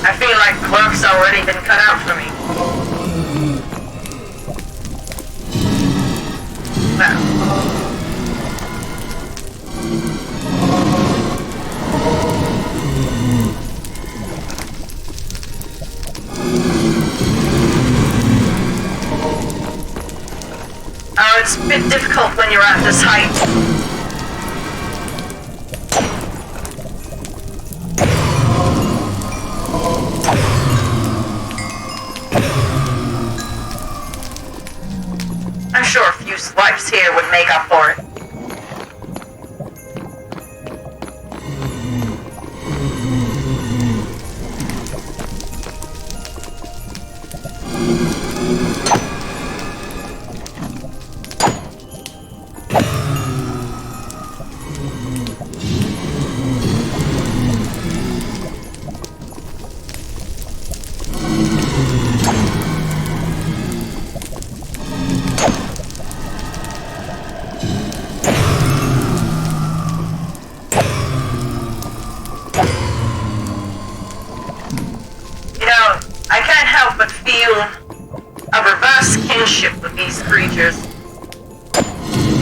I feel like the work's already been cut out for me. Well. Oh, it's a bit difficult when you're at this height. I'm sure a few swipes here would make up for it.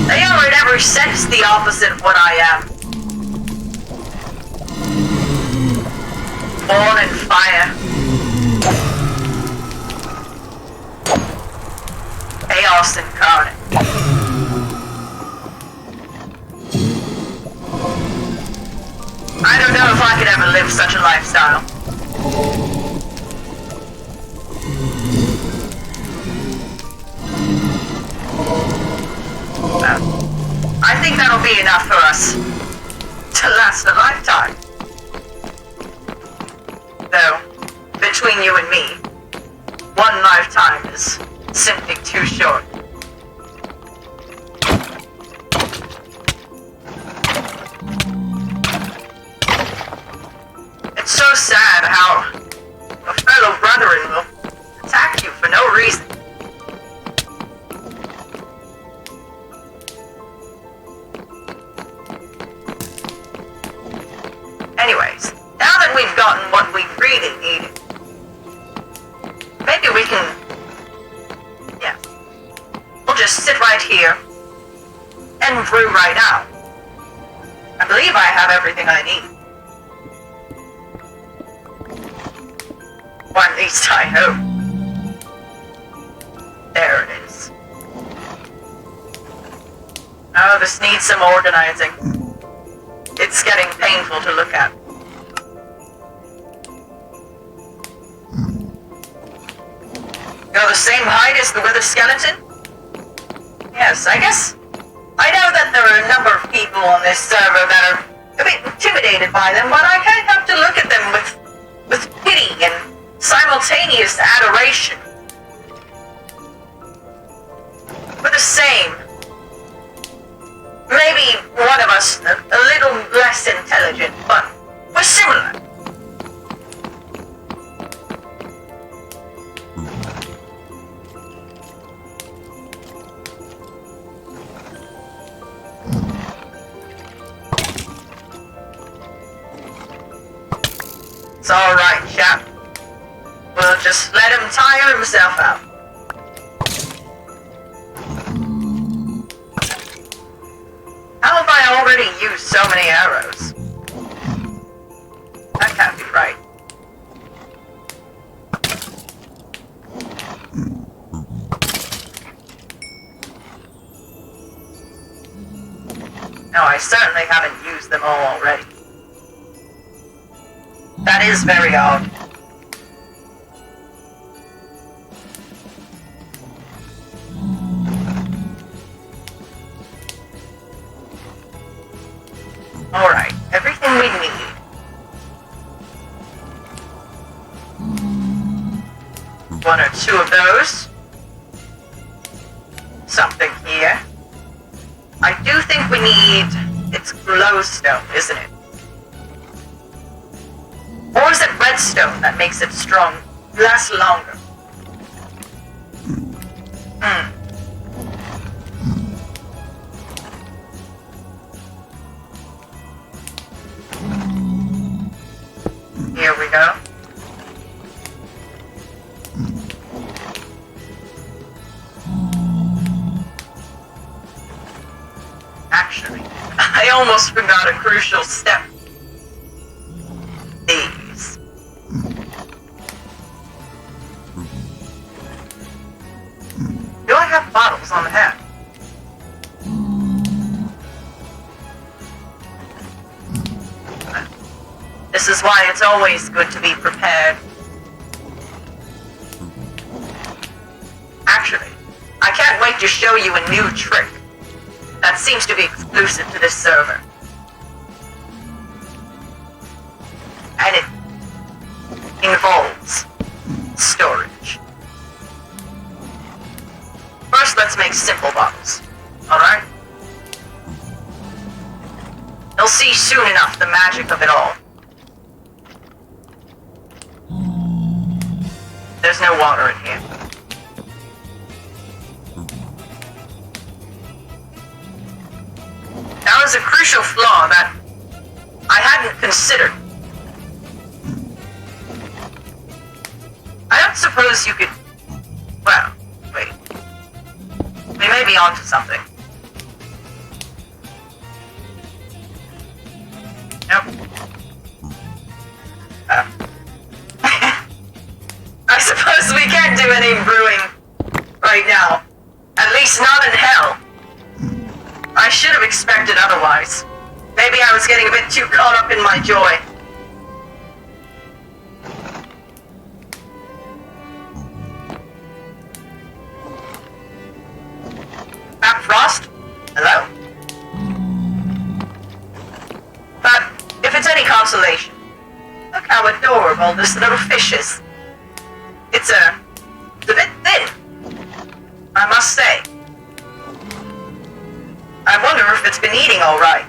They are in every sense the opposite of what I am. Born in fire. Chaos incarnate. I don't know if I could ever live such a lifestyle. I think that'll be enough for us to last a lifetime. Though, between you and me, one lifetime is simply too short. It's so sad how a fellow brethren will attack you for no reason. Anyways, now that we've gotten what we really needed, maybe we can... yeah. We'll just sit right here and brew right now. I believe I have everything I need. Or at least I hope. There it is. Oh, this needs some organizing. It's getting painful to look at. You're the same height as the wither skeleton? Yes, I guess. I know that there are a number of people on this server that are a bit intimidated by them, but I can't help to look at them with pity and simultaneous adoration. We're the same. Maybe one of us a little less intelligent, but we're similar. It's alright, chap. We'll just let him tire himself out. How have I already used so many arrows? That can't be right. No, I certainly haven't used them all already. That is very odd. Alright, everything we need. One or two of those. Something here. I do think we need... it's glowstone, isn't it? Or is it redstone that makes it strong, last longer? Here we go. Actually, I almost forgot a crucial step. These. Do I have bottles on hand? This is why it's always good to be prepared. Actually, I can't wait to show you a new trick that seems to be exclusive to this server. And it involves storage. First, let's make simple bottles, alright? You'll see soon enough the magic of it all. There's no water in here. That was a crucial flaw that I hadn't considered. I don't suppose you could... well, wait. We may be onto something. expected otherwise. Maybe I was getting a bit too caught up in my joy. Matt Frost? Hello? But if it's any consolation, look how adorable this little fish is. It's a bit thin, I must say. I wonder if it's been eating all right.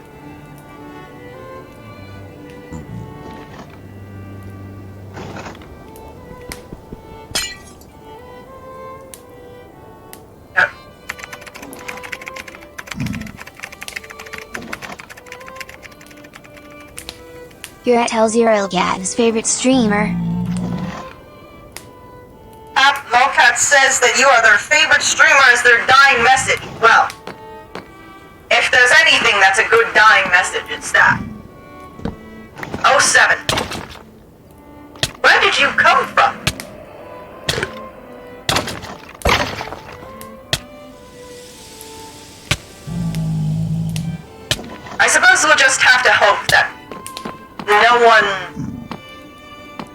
You're at Lolcat's favorite streamer. Lolcat says that you are their favorite streamer as their dying message. Well, if there's anything that's a good dying message, it's that. 07. Where did you come from? I suppose we'll just have to hope that no one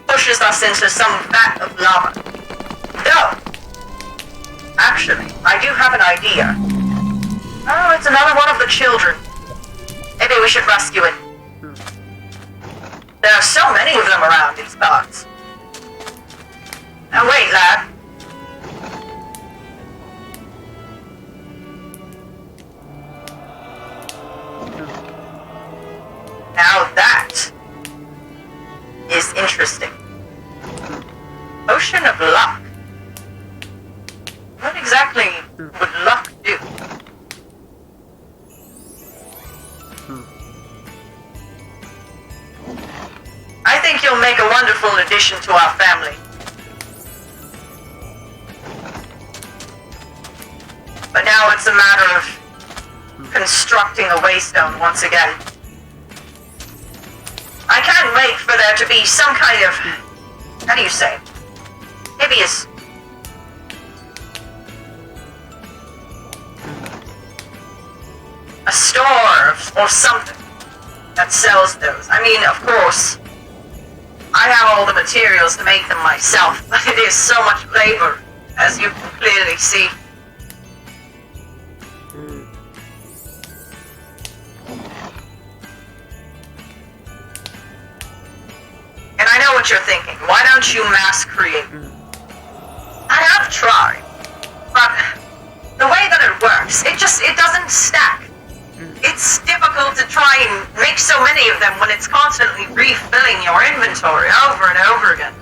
pushes us into some vat of lava. No. Actually, I do have an idea. Oh, it's another one of the children. Maybe we should rescue it. There are so many of them around these parts. Now wait, lad. Now that is interesting. Ocean of luck. What exactly would luck do? I think you'll make a wonderful addition to our family. But now it's a matter of constructing a waystone once again. I can't wait for there to be some kind of, how do you say, maybe it's a store or something that sells those. I mean, of course, I have all the materials to make them myself, but it is so much labor, as you can clearly see. And I know what you're thinking. Why don't you mass create? I have tried, but the way that it works, it doesn't stack. It's difficult to try and make so many of them when it's constantly refilling your inventory over and over again.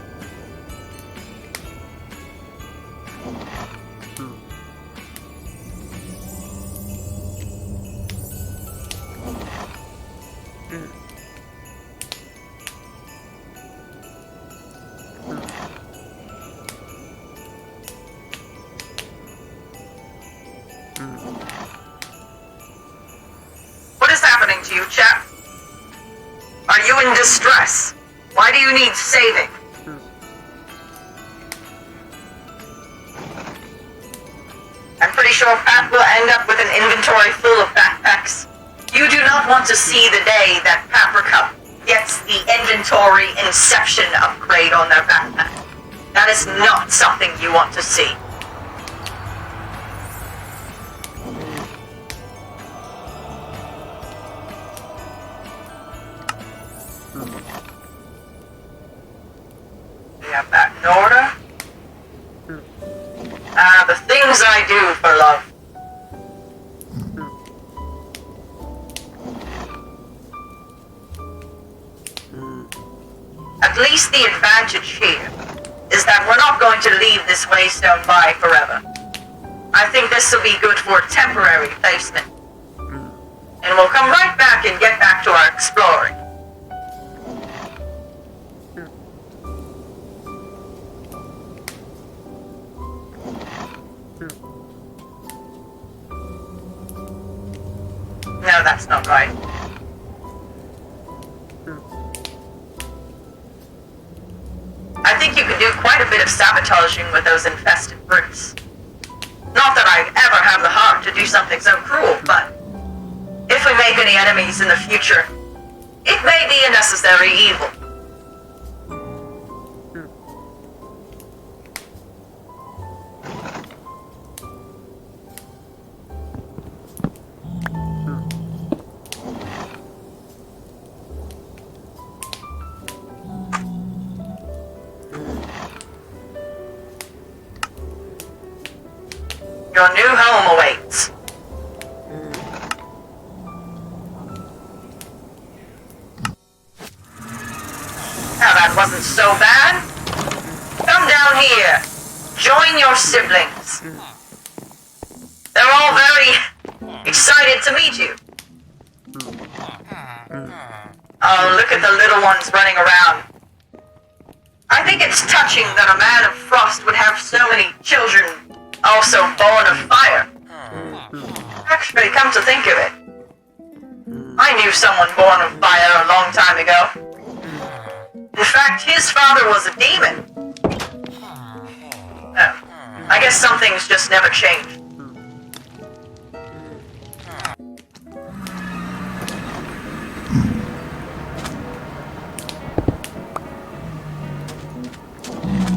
What is happening to you, chap? Are you in distress? Why do you need saving? I'm pretty sure Pat will end up with an inventory full of backpacks. You do not want to see the day that Paprika gets the inventory inception upgrade on their backpack. That is not something you want to see. We have that in order. The things I do for love. At least the advantage here is that we're not going to leave this waystone by forever. I think this will be good for temporary placement. And we'll come right back and get back to our exploring. No, that's not right. I think you could do quite a bit of sabotaging with those infested brutes. Not that I ever have the heart to do something so cruel, but if we many enemies in the future. It may be a necessary evil. Your new home awaits. Now that wasn't so bad. Come down here. Join your siblings. They're all very excited to meet you. Oh, look at the little ones running around. I think it's touching that a man of frost would have so many children also born of fire. Actually, come to think of it, I knew someone born of fire a long time ago. In fact, his father was a demon. Oh, I guess some things just never change.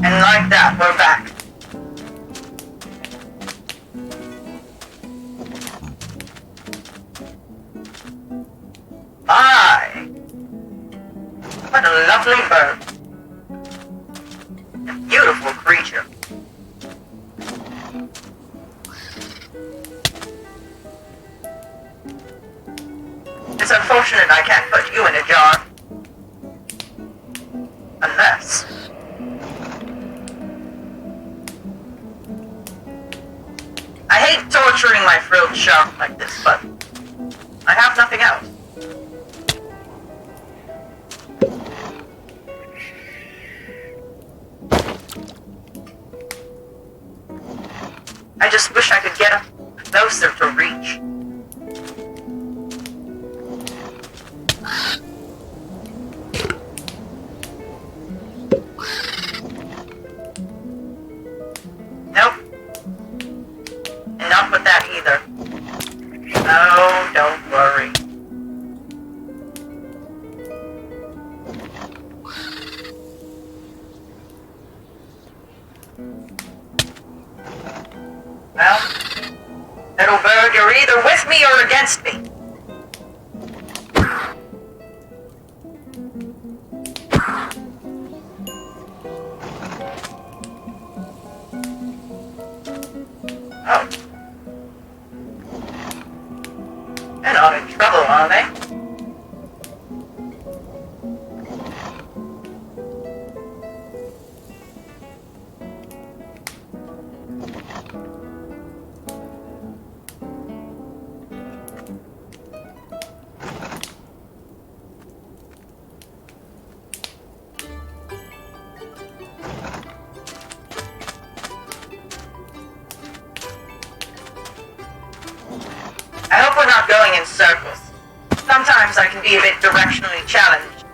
And like that, we're back. My! What a lovely bird. A beautiful creature. It's unfortunate I can't put you in a jar. Unless... I hate torturing my frilled shark like this, but I have nothing else. I just wish I could get closer to reach. Nope. And not with that either. No, don't worry. Well, little bird, you're either with me or against me. Oh. They're not in trouble, are they? I hope we're not going in circles. Sometimes I can be a bit directionally challenged.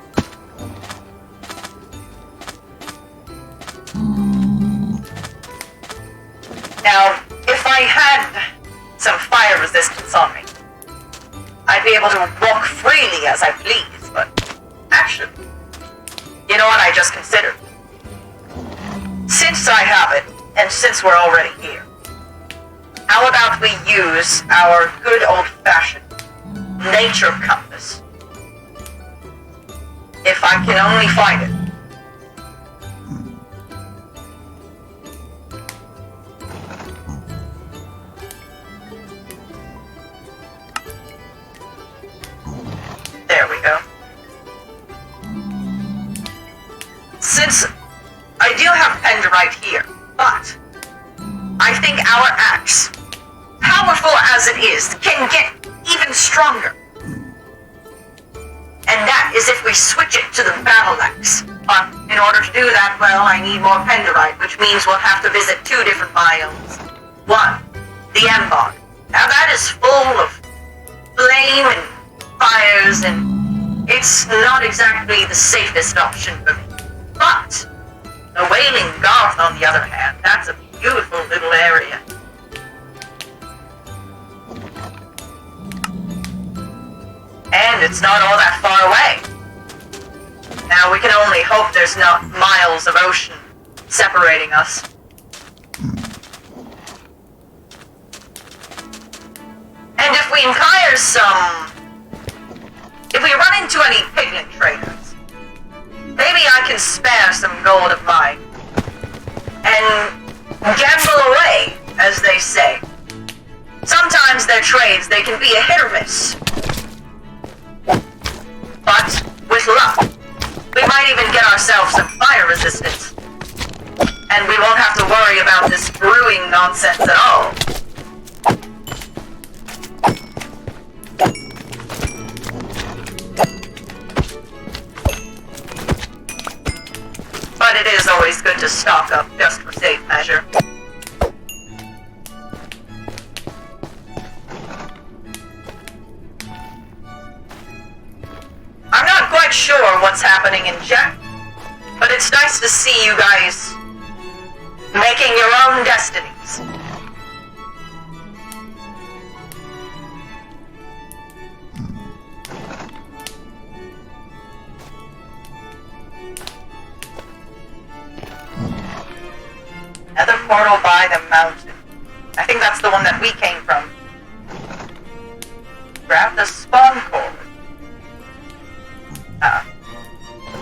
Now, if I had some fire resistance on me, I'd be able to walk freely as I please, but actually, you know what I just considered? Since I have it, and since we're already here, how about we use our good old-fashioned nature compass? If I can only find it. There we go. Since I do have Penderite here, but I think our axe, powerful as it is, can get even stronger. And that is if we switch it to the battle axe. But in order to do that, well, I need more Penderite, which means we'll have to visit two different biomes. One, the Embog. Now that is full of flame and fires, and it's not exactly the safest option for me. But the Wailing Garth, on the other hand, that's a beautiful little area. land, it's not all that far away. Now, we can only hope there's not miles of ocean separating us. And if we encounter if we run into any piglet traders, maybe I can spare some gold of mine and gamble away, as they say. Sometimes their trades, they can be a hit or miss. But, with luck, we might even get ourselves some fire resistance. And we won't have to worry about this brewing nonsense at all. But it is always good to stock up, just for safe measure. I'm not quite sure what's happening in Jet, but it's nice to see you guys making your own destinies. Another portal by the mountain. I think that's the one that we came from. Grab the spawn cord.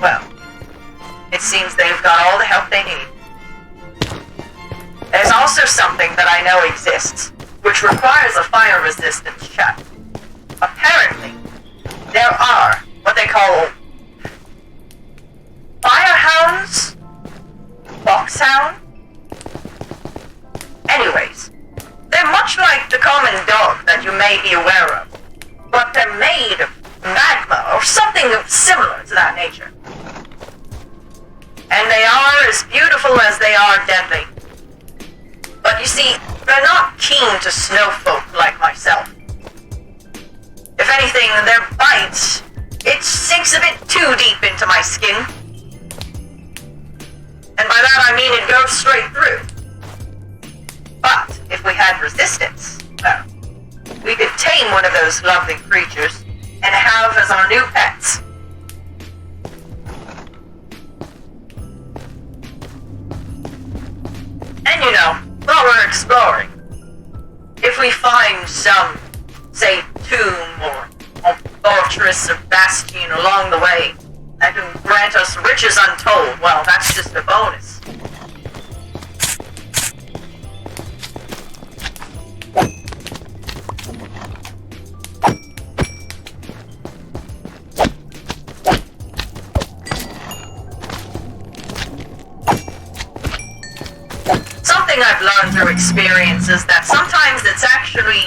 Well, it seems they've got all the help they need. There's also something that I know exists, which requires a fire resistance check. Apparently, there are what they call firehounds? Foxhound? Anyways, they're much like the common dog that you may be aware of, but they're made of magma or something similar to that nature. And they are as beautiful as they are deadly. But you see, they're not keen to snowfolk like myself. If anything, their bite, it sinks a bit too deep into my skin. And by that I mean it goes straight through. But if we had resistance, well, we could tame one of those lovely creatures and have as our new pets. And you know, while we're exploring, if we find some, say, tomb or fortress or bastion along the way that can grant us riches untold, well, that's just a bonus. Something I've learned through experience is that sometimes it's actually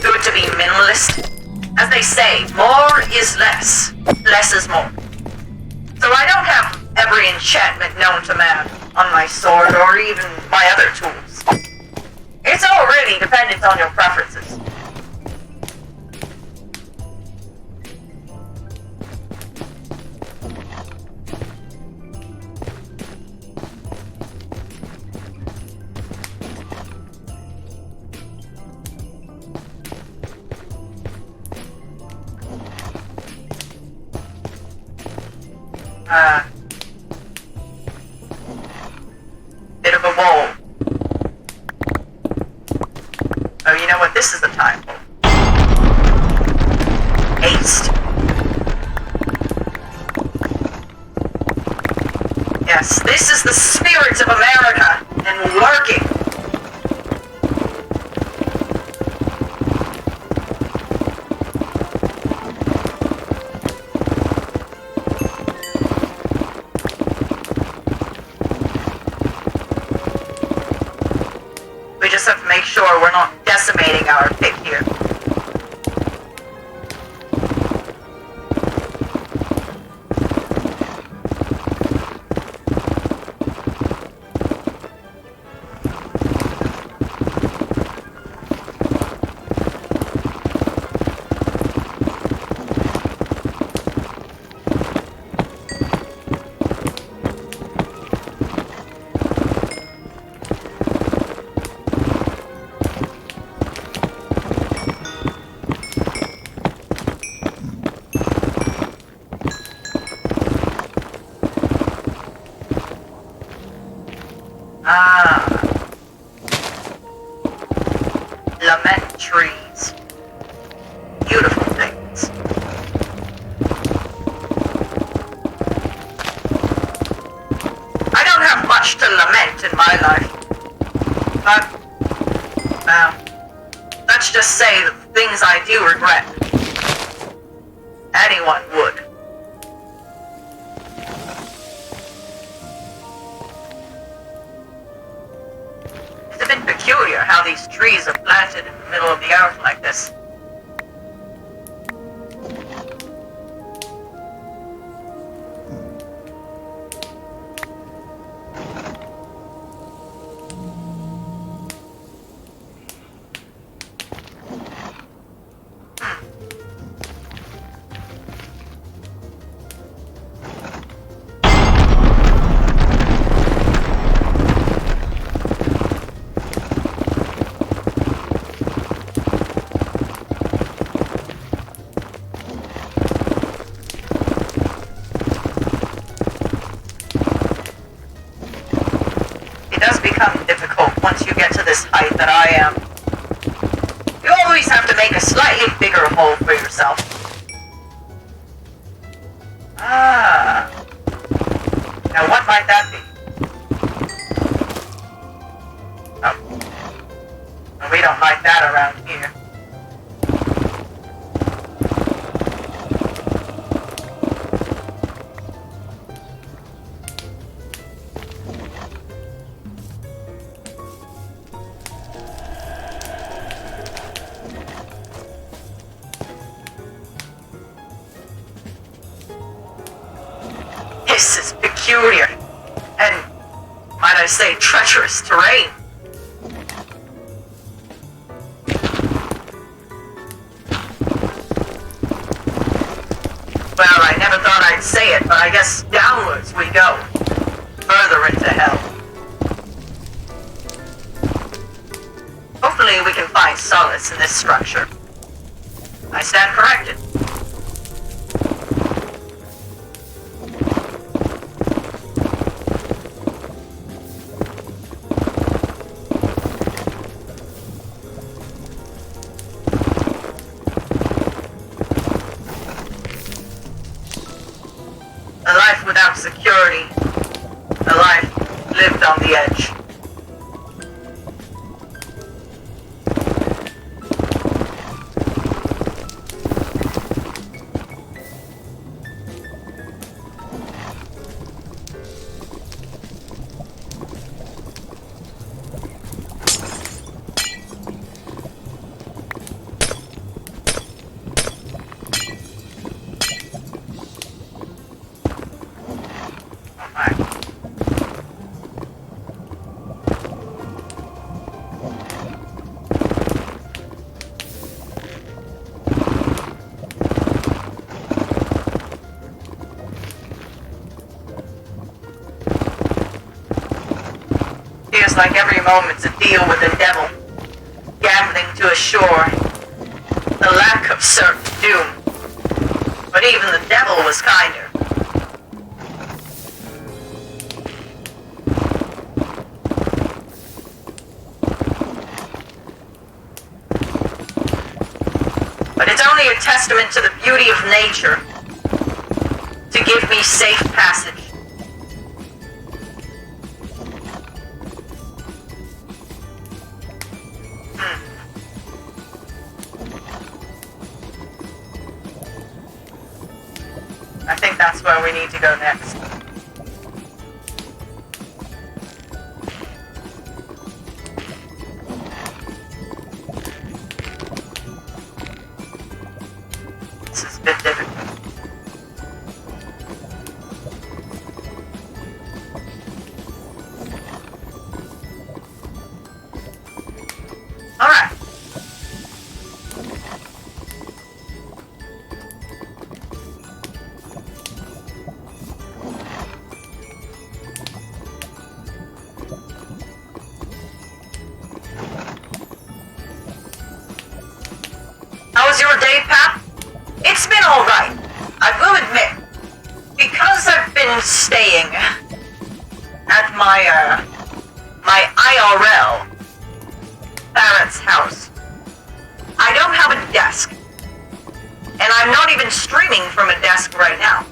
good to be minimalist. As they say, more is less, less is more. So I don't have every enchantment known to man on my sword or even my other tools. It's all really dependent on your preferences. Bit of a wall. Oh, you know what this is the time for? Haste. Yes, this is the spirit of America and working. We just have to make sure we're not decimating our pick here. let's just say the things I do regret. Anyone would. It's a bit peculiar how these trees are planted in the middle of the earth like this. It does become difficult once you get to this height that I am. You always have to make a slightly bigger hole for yourself. Ah. Now what might that be? Oh. Well, we don't like that around here. This is peculiar, and, might I say, treacherous terrain. Well, I never thought I'd say it, but I guess downwards we go. Further into hell. Hopefully we can find solace in this structure. I stand corrected. A life without security. A life lived on the edge. Feels like every moment's a deal with the devil. Gambling to assure the lack of certain doom. But even the devil was kinder. But it's only a testament to the beauty of nature to give me safe passage. I think that's where we need to go next. This is a bit difficult. Alright. How was your day, Pap? It's been alright. I will admit. Because I've been staying at my IRL parents' house, I don't have a desk. And I'm not even streaming from a desk right now.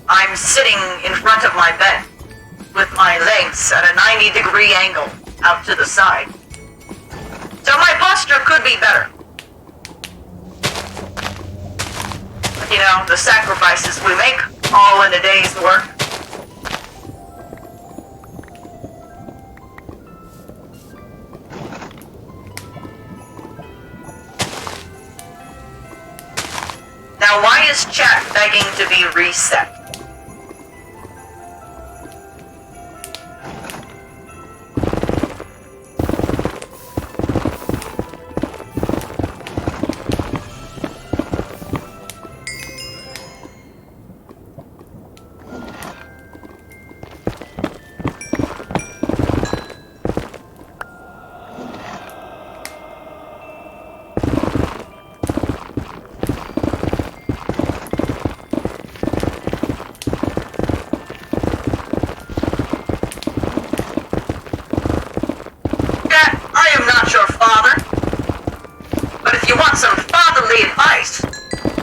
I'm sitting in front of my bed with my legs at a 90-degree angle out to the side. So my posture could be better. know, the sacrifices we make, all in a day's work. Now, why is chat begging to be reset?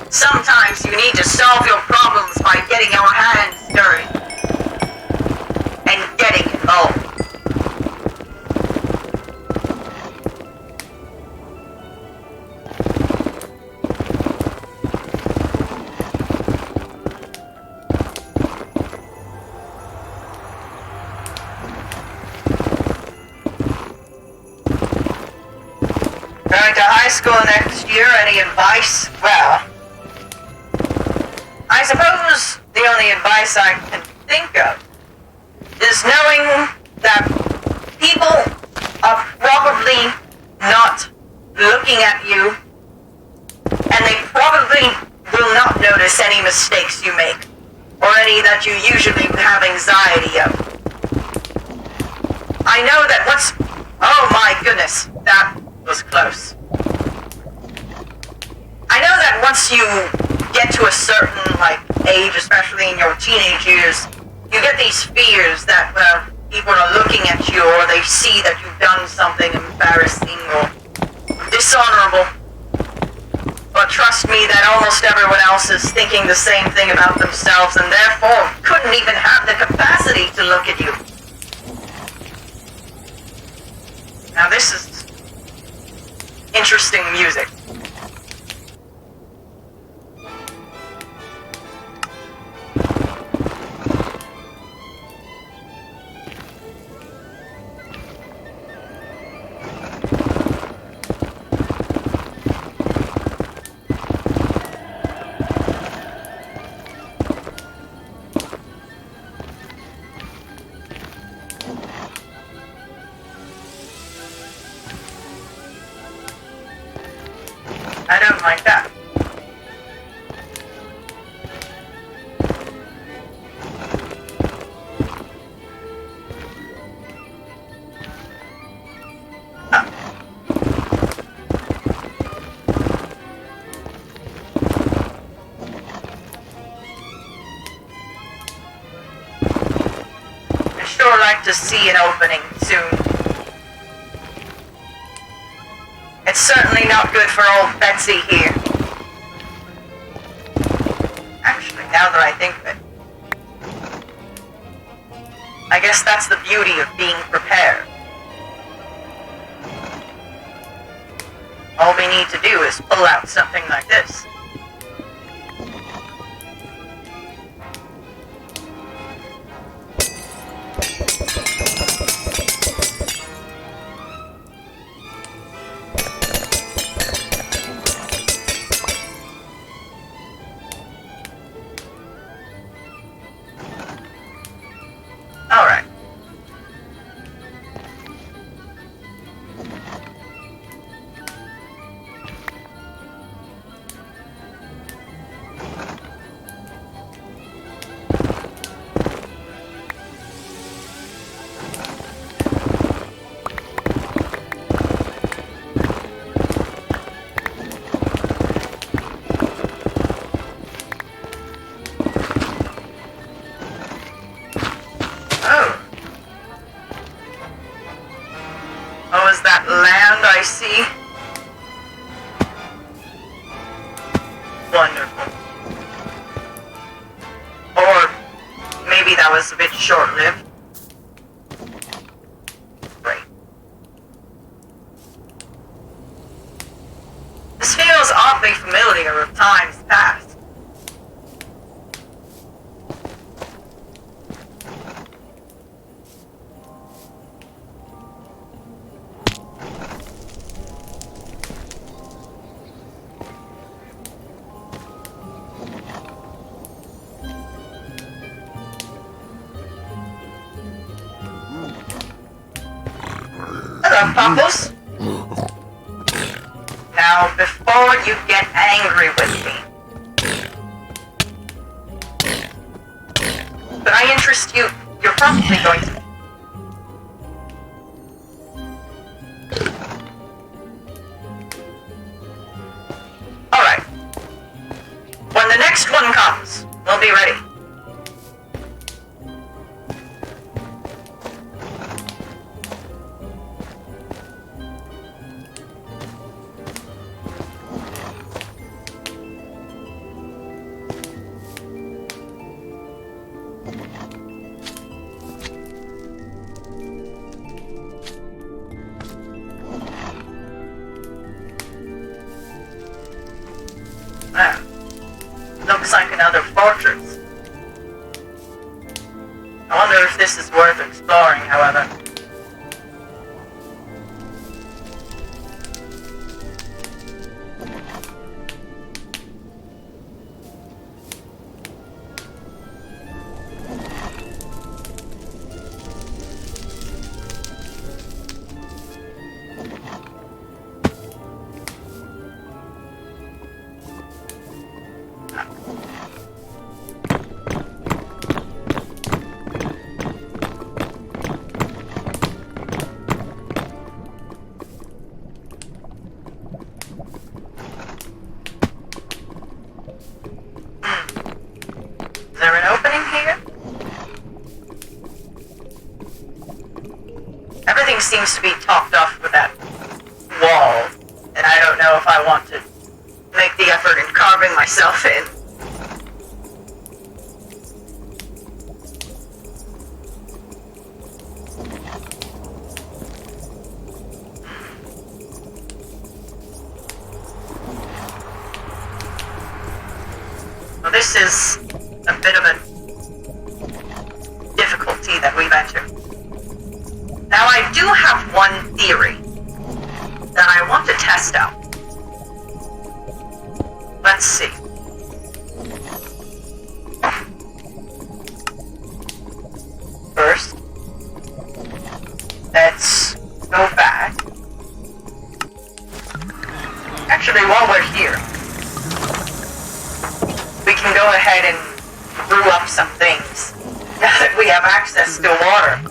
Sometimes you need to solve your problems by getting your hands dirty. And getting involved. Going to high school next year, any advice? Well, I suppose the only advice I can think of is knowing that people are probably not looking at you, and they probably will not notice any mistakes you make, or any that you usually have anxiety of. I know that once... Oh my goodness, that was close. I know that once you get to a certain, age, especially in your teenage years, you get these fears that, people are looking at you, or they see that you've done something embarrassing or dishonorable. But trust me that almost everyone else is thinking the same thing about themselves, and therefore couldn't even have the capacity to look at you. Now this is interesting music. I don't like that. I'd sure like to see an opening soon. It's certainly not good for old Betsy here. Actually, now that I think of it, I guess that's the beauty of being prepared. All we need to do is pull out something like this. Alright. Oh, is that land I see? Wonderful. Or maybe that was a bit short-lived. Great. This feels awfully familiar of times past. Waffles? Now, before you get angry with me, could I interest you? You're probably going to... Alright. When the next one comes, we'll be ready. Ah, looks like another fortress. I wonder if this is worth exploring, however. Is there an opening here? Everything seems to be topped off with that wall, and I don't know if I want to make the effort in carving myself in. Well, this is a bit of a difficulty that we've entered. Now, I do have one theory that I want to test out. Let's see. First, let's go back. Actually, while we're here, we can go ahead and brew up some things now that we have access to water.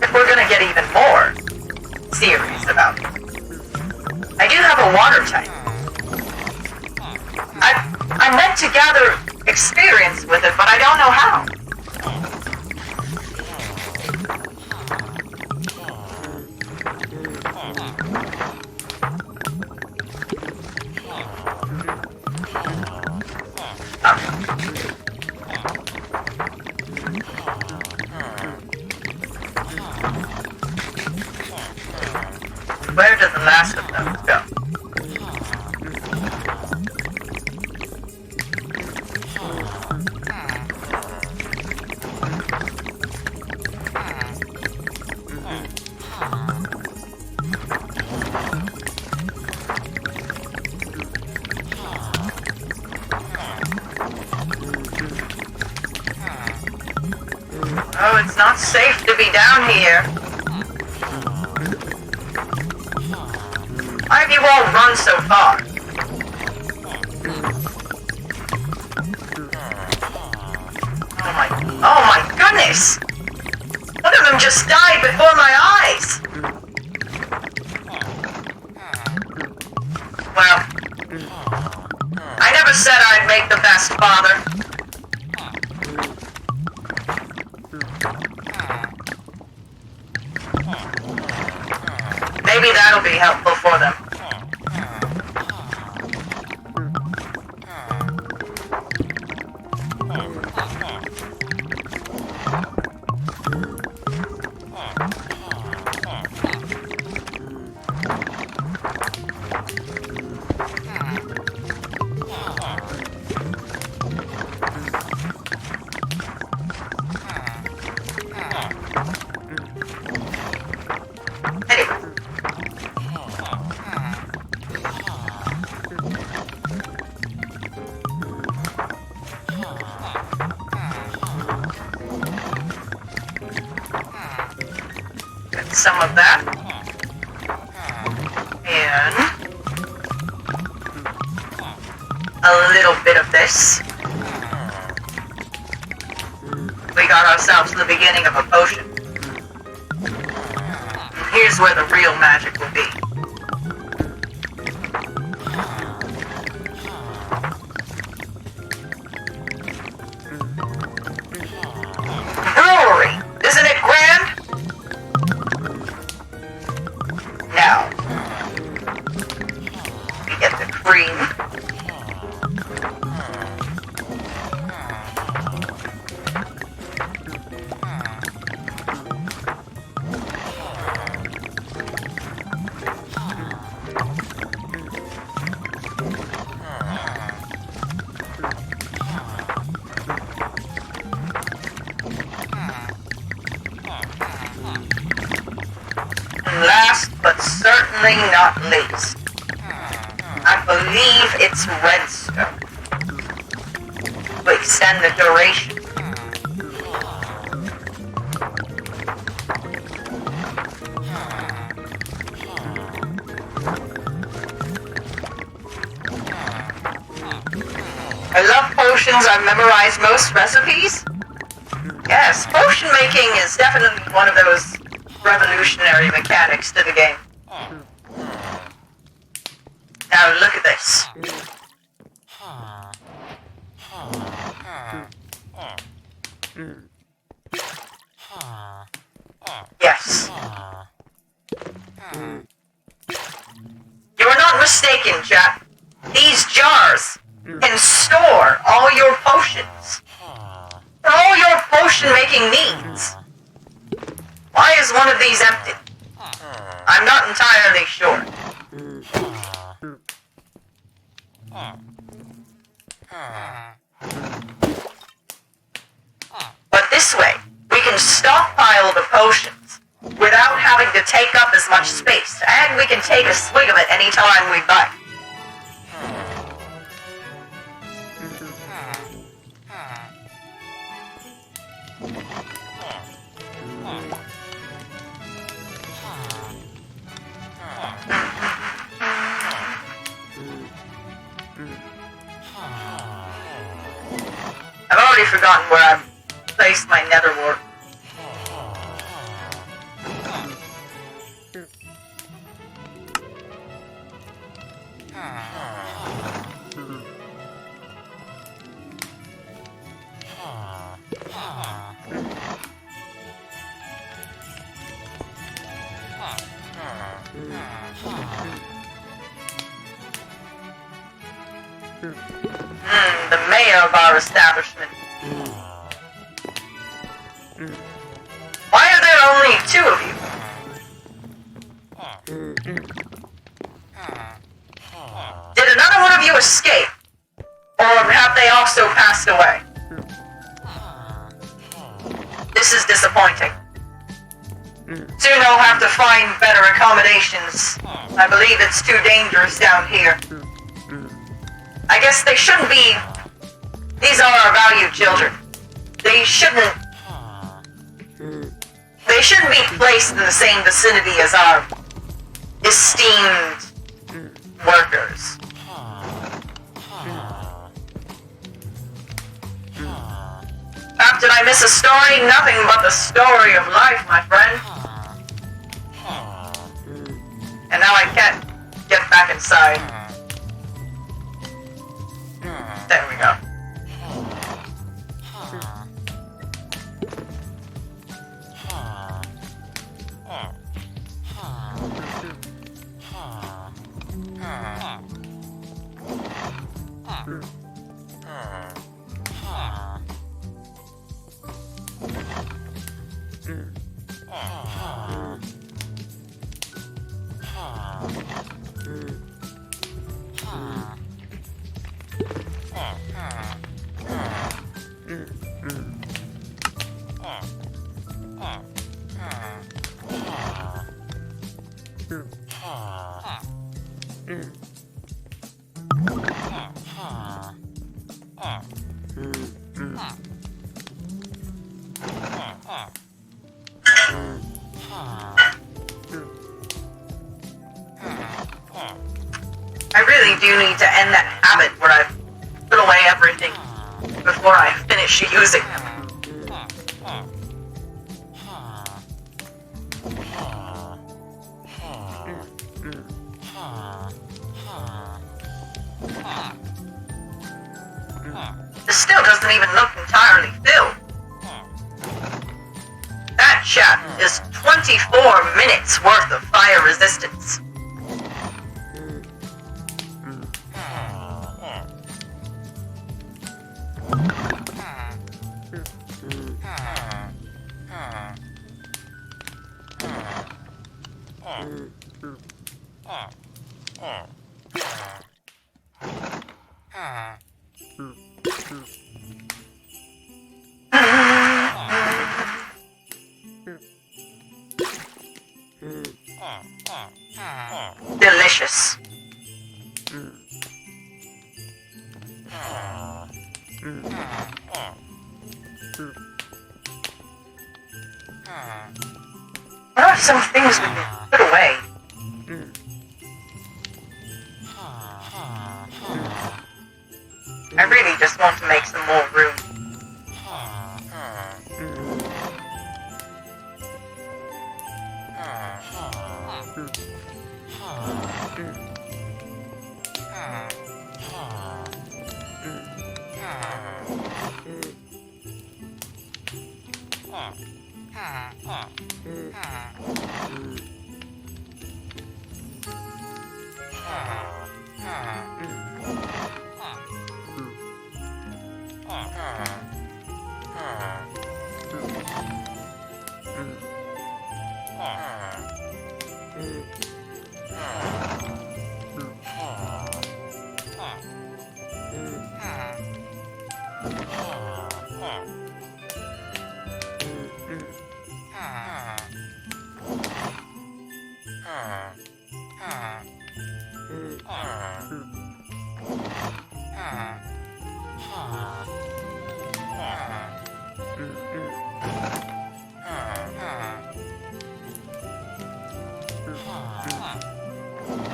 If we're gonna get even more serious about it, I do have a water type. I meant to gather experience with it, but I don't know how. Where did the last of them go? Oh, it's not safe to be down here. Why have you all run so far? Oh my goodness! One of them just died before my eyes! Well, I never said I'd make the best father. Maybe that'll be helpful for them. some of that. And a little bit of this. We got ourselves the beginning of a potion. And here's where the real magic will be. Brewery! Isn't it grand? Now, we get the cream. Last but certainly not least, I believe it's redstone to extend the duration. I love potions. I've memorized most recipes. Yes, potion making is definitely one of those revolutionary mechanics to the game. Now look at this. Yes. You are not mistaken, Jack. These jars can store all your potions. For all your potion-making needs. Why is one of these empty? I'm not entirely sure. But this way, we can stockpile the potions without having to take up as much space, and we can take a swig of it anytime we'd like. I've already forgotten where I've placed my nether wart. The mayor of our establishment. Why are there only 2 of you? Did another one of you escape? Or have they also passed away? This is disappointing. Soon I'll have to find better accommodations. I believe it's too dangerous down here. I guess they shouldn't be... These are our valued children. They shouldn't be placed in the same vicinity as our esteemed workers. Did I miss a story? Nothing but the story of life, my friend. And now I can't get back inside. There we go. really do need to end that habit where I put away everything before I finish using them. This still doesn't even look entirely filled. That chat is 24 minutes worth of fire resistance. Delicious. What are some things we can put away? I really just want to make some more room.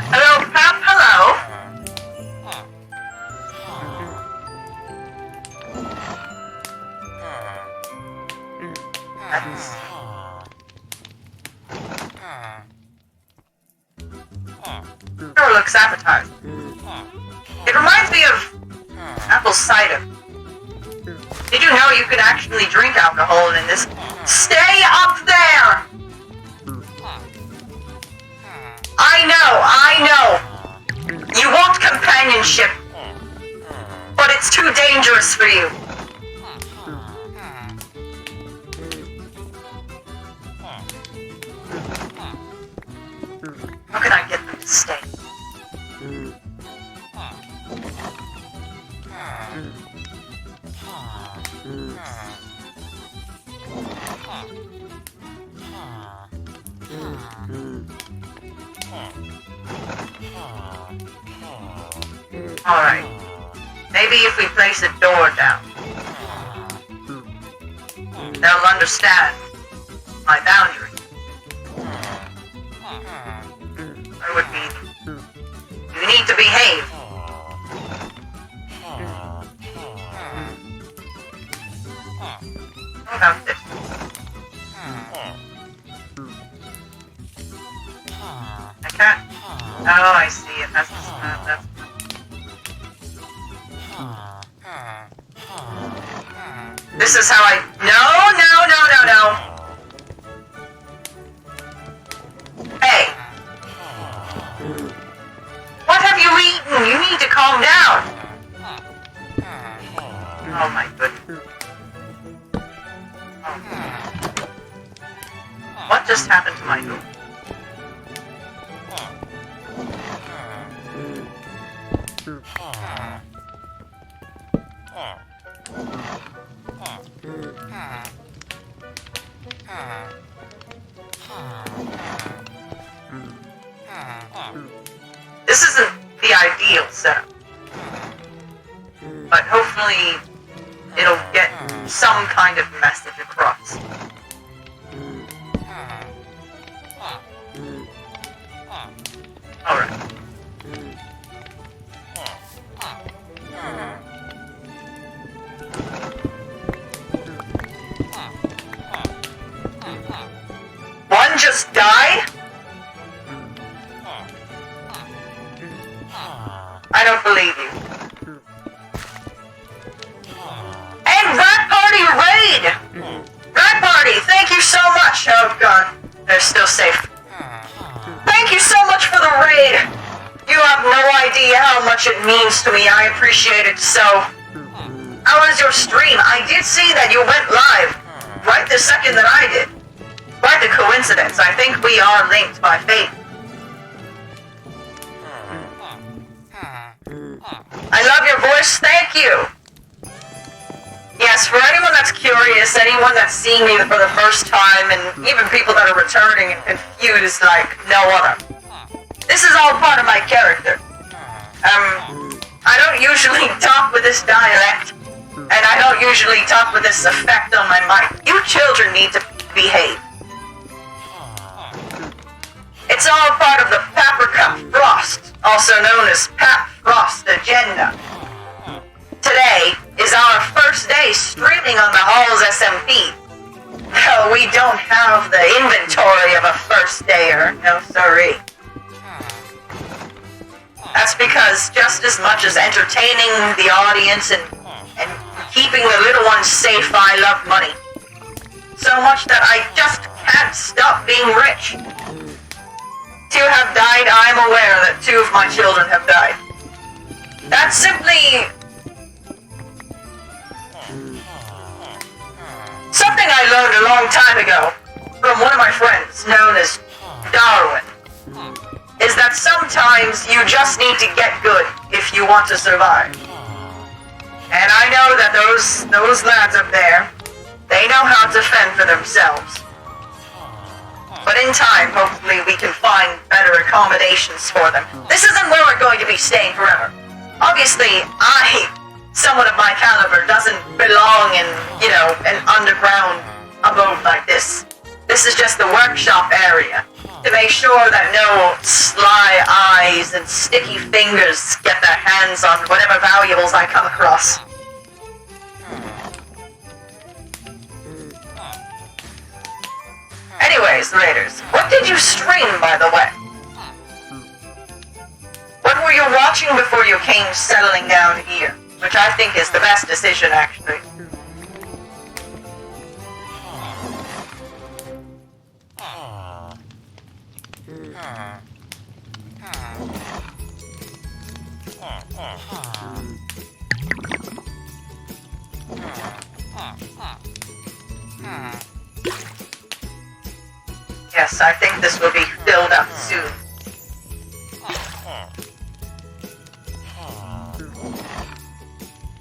Hello, Pap, hello. Sure looks appetizing. It reminds me of apple cider. Did you know you can actually drink alcohol in this? Stay up there! I know. You want companionship, but it's too dangerous for you. How can I get them to stay? Alright. Maybe if we place a door down, they'll understand my boundary. Or would be, you need to behave. What about this? I can't. Oh, I see. It has this. That's. This is how I. No. Hey. What have you eaten? You need to calm down. Oh my goodness. What just happened to my food? This isn't the ideal setup, but hopefully it'll get some kind of message across. Alright. don't believe you. And Rat Party Raid! Rat Party, thank you so much. Oh god, they're still safe. Thank you so much for the raid. You have no idea how much it means to me. I appreciate it so. How was your stream? I did see that you went live right the second that I did. Quite the coincidence. I think we are linked by fate. I love your voice. Thank you. Yes, for anyone that's curious, anyone that's seeing me for the first time, and even people that are returning and confused like no other. This is all part of my character. I don't usually talk with this dialect, and I don't usually talk with this effect on my mic. You children need to behave. It's all part of the Paprika Frost, also known as Pap Frost Agenda. Today is our first day streaming on the Hall's SMP. No, we don't have the inventory of a first dayer, no sorry. That's because just as much as entertaining the audience and keeping the little ones safe, I love money. So much that I just can't stop being rich. 2 have died. I'm aware that 2 of my children have died. That's simply something I learned a long time ago from one of my friends known as Darwin. Is that sometimes you just need to get good if you want to survive. And I know that those lads up there, they know how to fend for themselves. But in time, hopefully we can find better accommodations for them. This isn't where we're going to be staying forever. Obviously, someone of my caliber doesn't belong in, an underground abode like this. This is just the workshop area, to make sure that no sly eyes and sticky fingers get their hands on whatever valuables I come across. Anyways, Raiders, what did you stream, by the way? What were you watching before you came settling down here? Which I think is the best decision, actually. Yes, I think this will be filled up soon.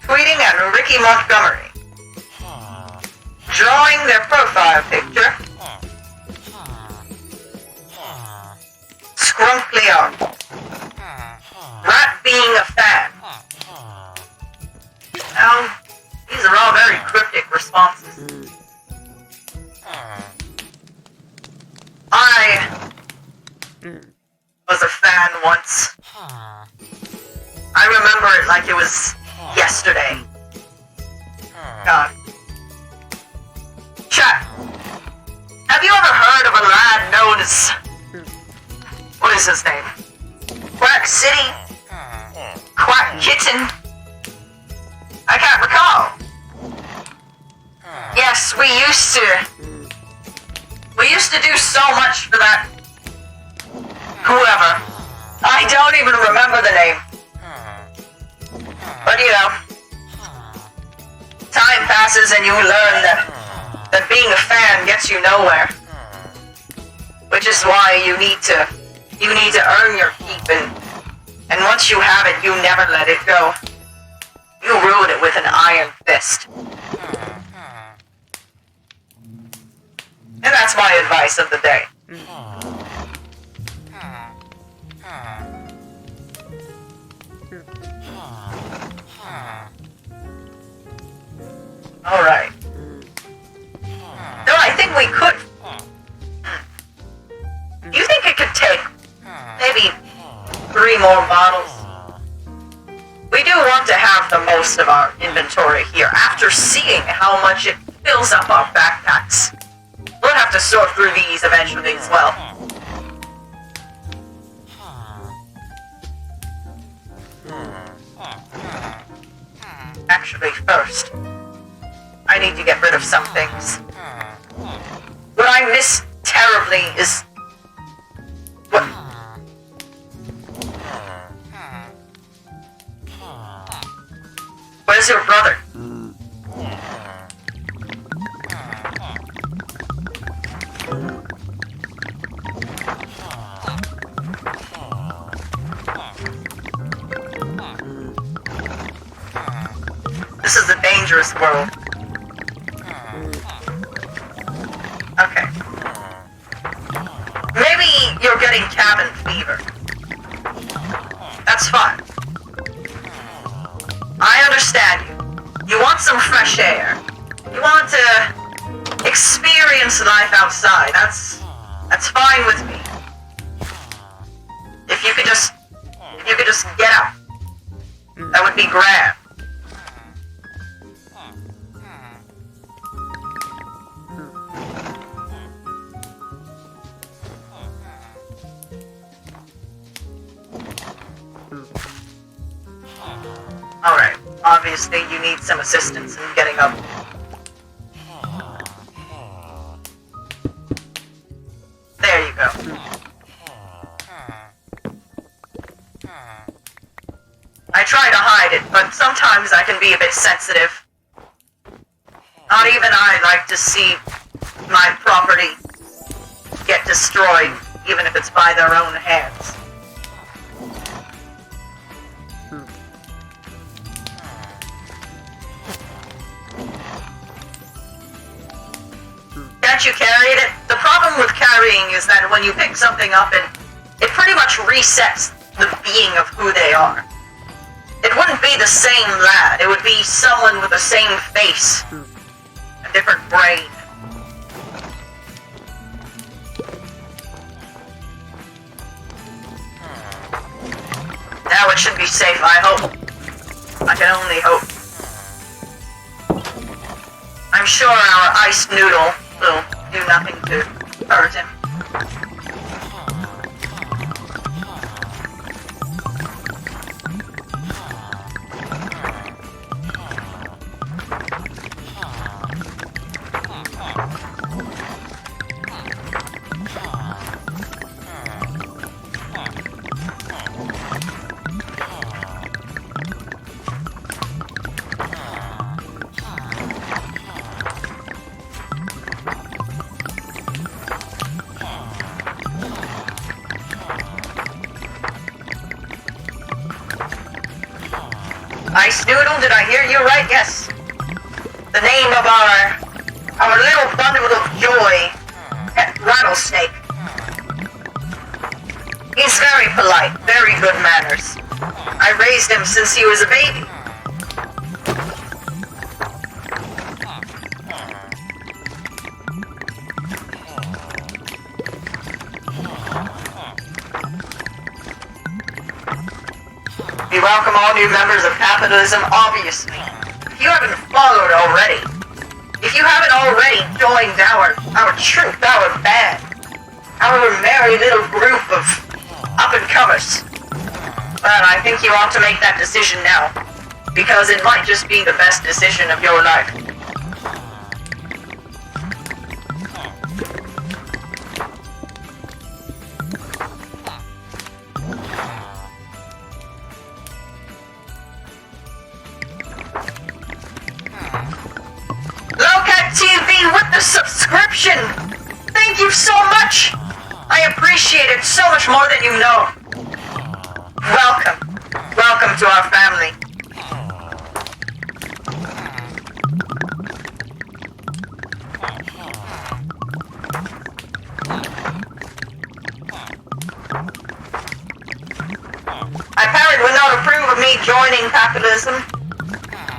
Tweeting at Ricky Montgomery. Drawing their profile picture. Scrunkly up. Rat being a fan. Now, these are all very cryptic responses. I was a fan once. I remember it like it was yesterday. God. Chat, have you ever heard of a lad known as... what is his name? Quack City? Quack Kitten? I can't recall. Yes, we used to do so much for that whoever. I don't even remember the name. But time passes and you learn that being a fan gets you nowhere. Which is why you need to earn your keep, and once you have it, you never let it go. You rule it with an iron fist. And that's my advice of the day. Alright. No, I think we could... Do you think it could take maybe 3 more bottles? We do want to have the most of our inventory here after seeing how much it fills up our backpacks. We'll have to sort through these eventually as well. Actually, first, I need to get rid of some things. What I miss terribly is... What? Where's your brother? This is a dangerous world. Okay. Maybe you're getting cabin fever. That's fine. I understand you. You want some fresh air. You want to experience life outside. That's fine with me. If you could just get out, that would be grand. Alright, obviously you need some assistance in getting up. There you go. I try to hide it, but sometimes I can be a bit sensitive. Not even I like to see my property get destroyed, even if it's by their own hands. Can't you carry it? The problem with carrying is that when you pick something up, it pretty much resets the being of who they are. It wouldn't be the same lad, it would be someone with the same face, a different brain. Now it should be safe, I hope. I can only hope. I'm sure our ice noodle will do nothing to hurt him. Ice Noodle, did I hear you right? Yes. The name of our little bundle of joy, pet rattlesnake. He's very polite, very good manners. I raised him since he was a baby. We welcome all new members of capitalism, obviously. If you haven't followed already, if you haven't already joined our troop, our band, our merry little group of up-and-comers, well, I think you ought to make that decision now, because it might just be the best decision of your life. TV with the subscription! Thank you so much! I appreciate it so much more than you know. Welcome. Welcome to our family. My parent would not approve of me joining capitalism.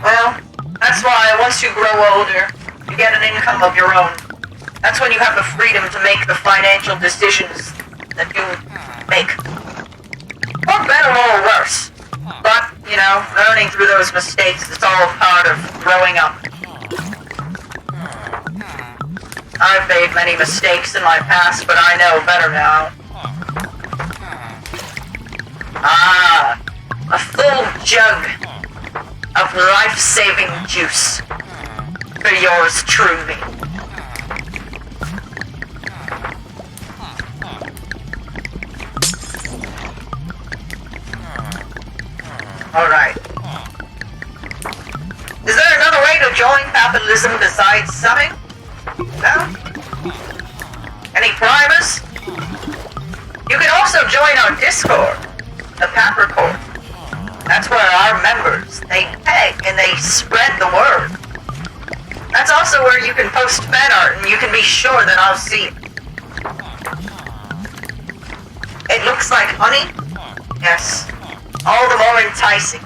Well, that's why once you grow older, you get an income of your own. That's when you have the freedom to make the financial decisions that you make. For better or worse. But, you know, learning through those mistakes is all part of growing up. I've made many mistakes in my past, but I know better now. Ah, a full jug of life-saving juice for yours truly. Alright. Is there another way to join capitalism besides subbing? No? Any primers? You can also join our Discord, the Papricord. That's where our members, they peg and they spread the word. That's also where you can post fan art and you can be sure that I'll see it. It looks like honey? Yes. All the more enticing.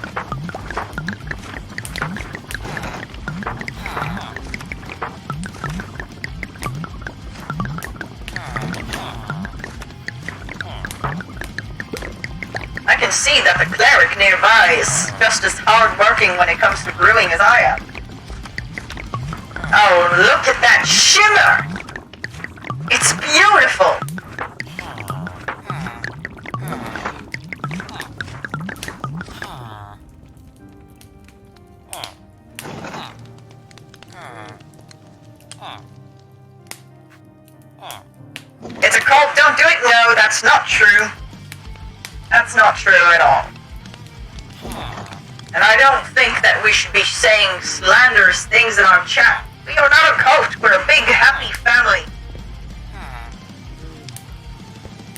I can see that the cleric nearby is just as hard-working when it comes to brewing as I am. Oh, look at that shimmer! It's beautiful! It's a cult, don't do it! No, that's not true. That's not true at all. And I don't think that we should be saying slanderous things in our chat. We are not a cult, we're a big happy family.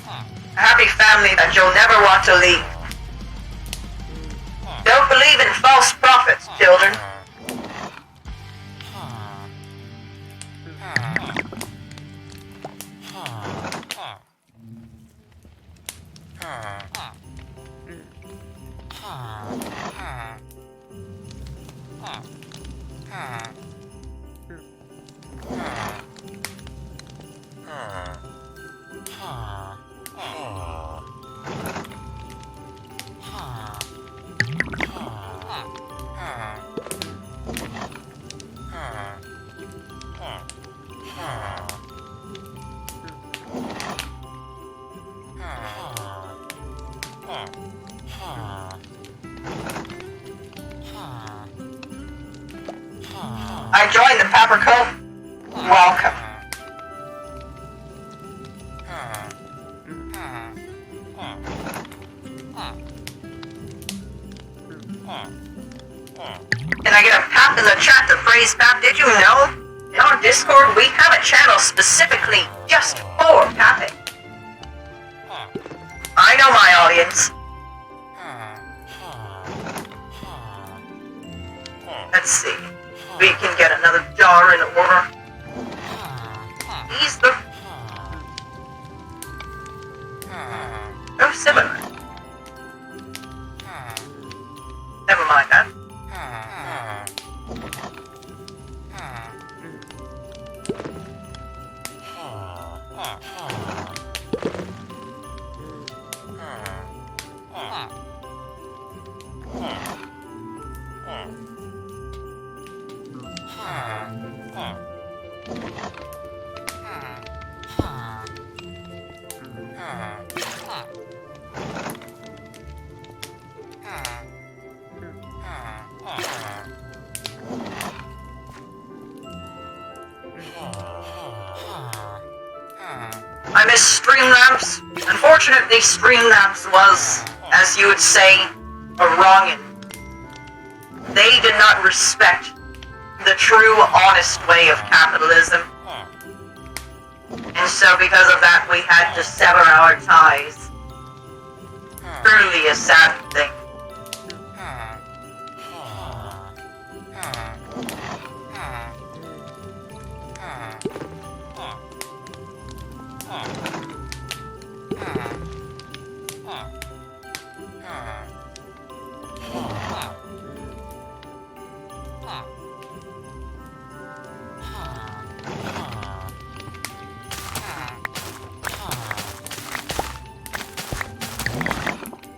A happy family that you'll never want to leave. Don't believe in false prophets, children. I joined the Paprico. Welcome. Can I get a pap in the chat to praise Pap? Did you know? In our Discord, we have a channel specifically just for papping. I know my audience. Let's see. We can get another jar in order. He's the... No similar. Never mind that. I miss Streamlabs. Unfortunately, Streamlabs was, as you would say, a wrongin'. They did not respect the true, honest way of capitalism. And so because of that, we had to sever our ties. Truly a sad thing.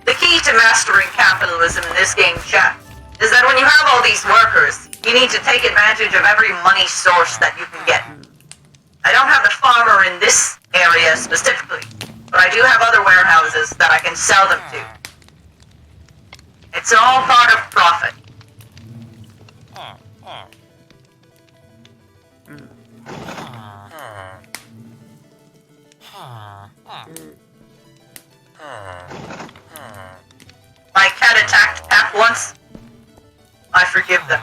The key to mastering capitalism in this game, chat, is that when you have all these workers, you need to take advantage of every money source that you can get. I don't have the farmer in this area specifically, but I do have other warehouses that I can sell them to. It's all part of profit. My cat attacked Pap once. I forgive them.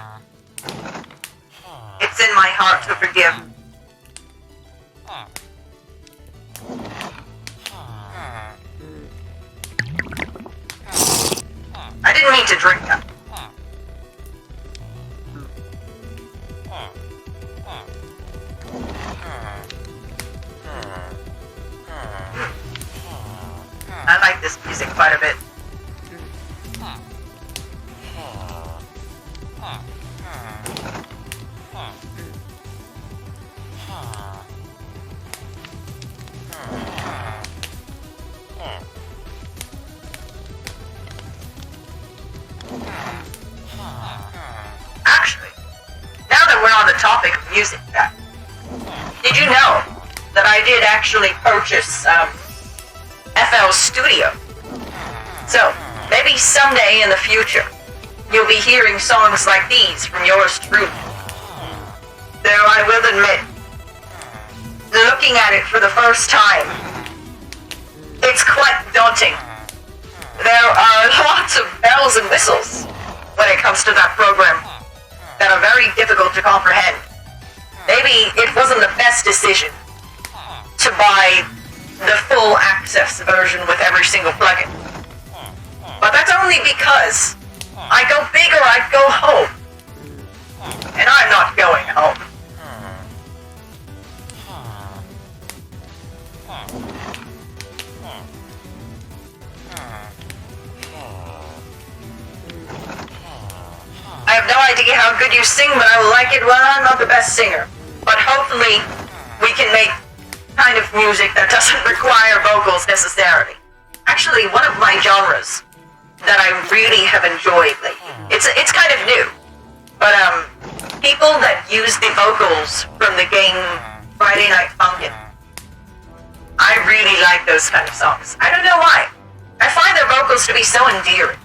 It's in my heart to forgive. I didn't mean to drink that. I like this music quite a bit. Actually, now that we're on the topic of music, did you know that I did actually purchase FL Studio? So, maybe someday in the future, you'll be hearing songs like these from yours truly. Though I will admit, looking at it for the first time, it's quite daunting. There are lots of bells and whistles when it comes to that program that are very difficult to comprehend. Maybe it wasn't the best decision to buy the full access version with every single plugin. But that's only because I go big or I go home. And I'm not going home. I have no idea how good you sing, but I will like it when I'm not the best singer. But hopefully, we can make kind of music that doesn't require vocals necessarily. Actually, one of my genres that I really have enjoyed lately, it's kind of new, but people that use the vocals from the game Friday Night Funkin', I really like those kind of songs. I don't know why. I find their vocals to be so endearing.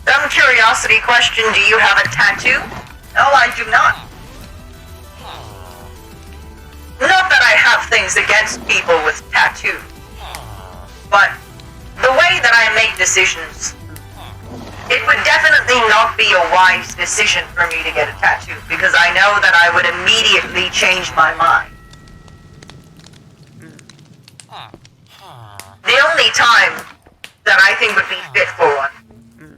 Dumb curiosity question, do you have a tattoo? No, I do not. Not that I have things against people with tattoos, but the way that I make decisions, it would definitely not be a wise decision for me to get a tattoo, because I know that I would immediately change my mind. The only time that I think would be fit for one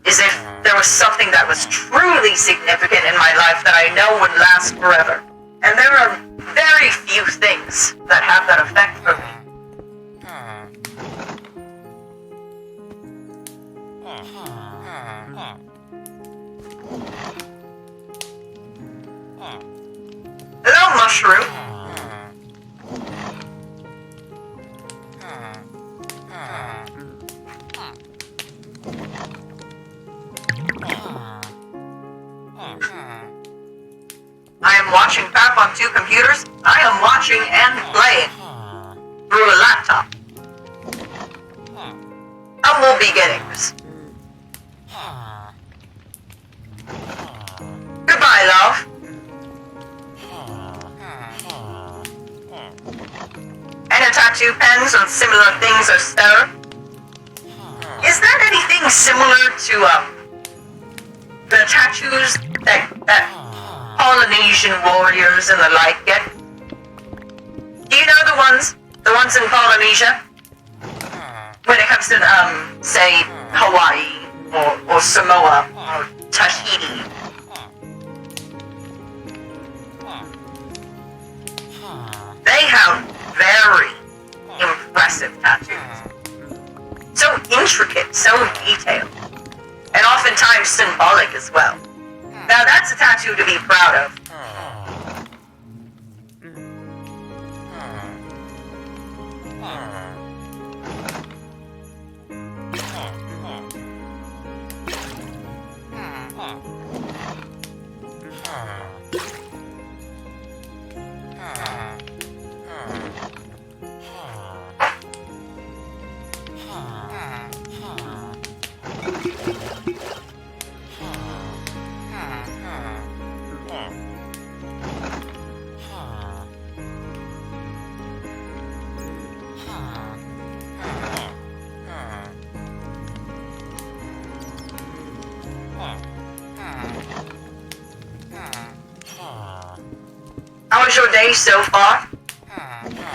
is if there was something that was truly significant in my life that I know would last forever. And there are very few things that have that effect for me. Hello, Mushroom. I am watching Pap on 2 computers. I am watching and playing through a laptop. Humble beginnings. Goodbye, love. And a tattoo pens and similar things are Sarah. Is that anything similar to the tattoos that Polynesian warriors and the like get. Do you know the ones in Polynesia? When it comes to, say, Hawaii, or Samoa, or Tahiti. They have very impressive tattoos. So intricate, so detailed, and oftentimes symbolic as well. Now that's a tattoo to be proud of. How was your day so far?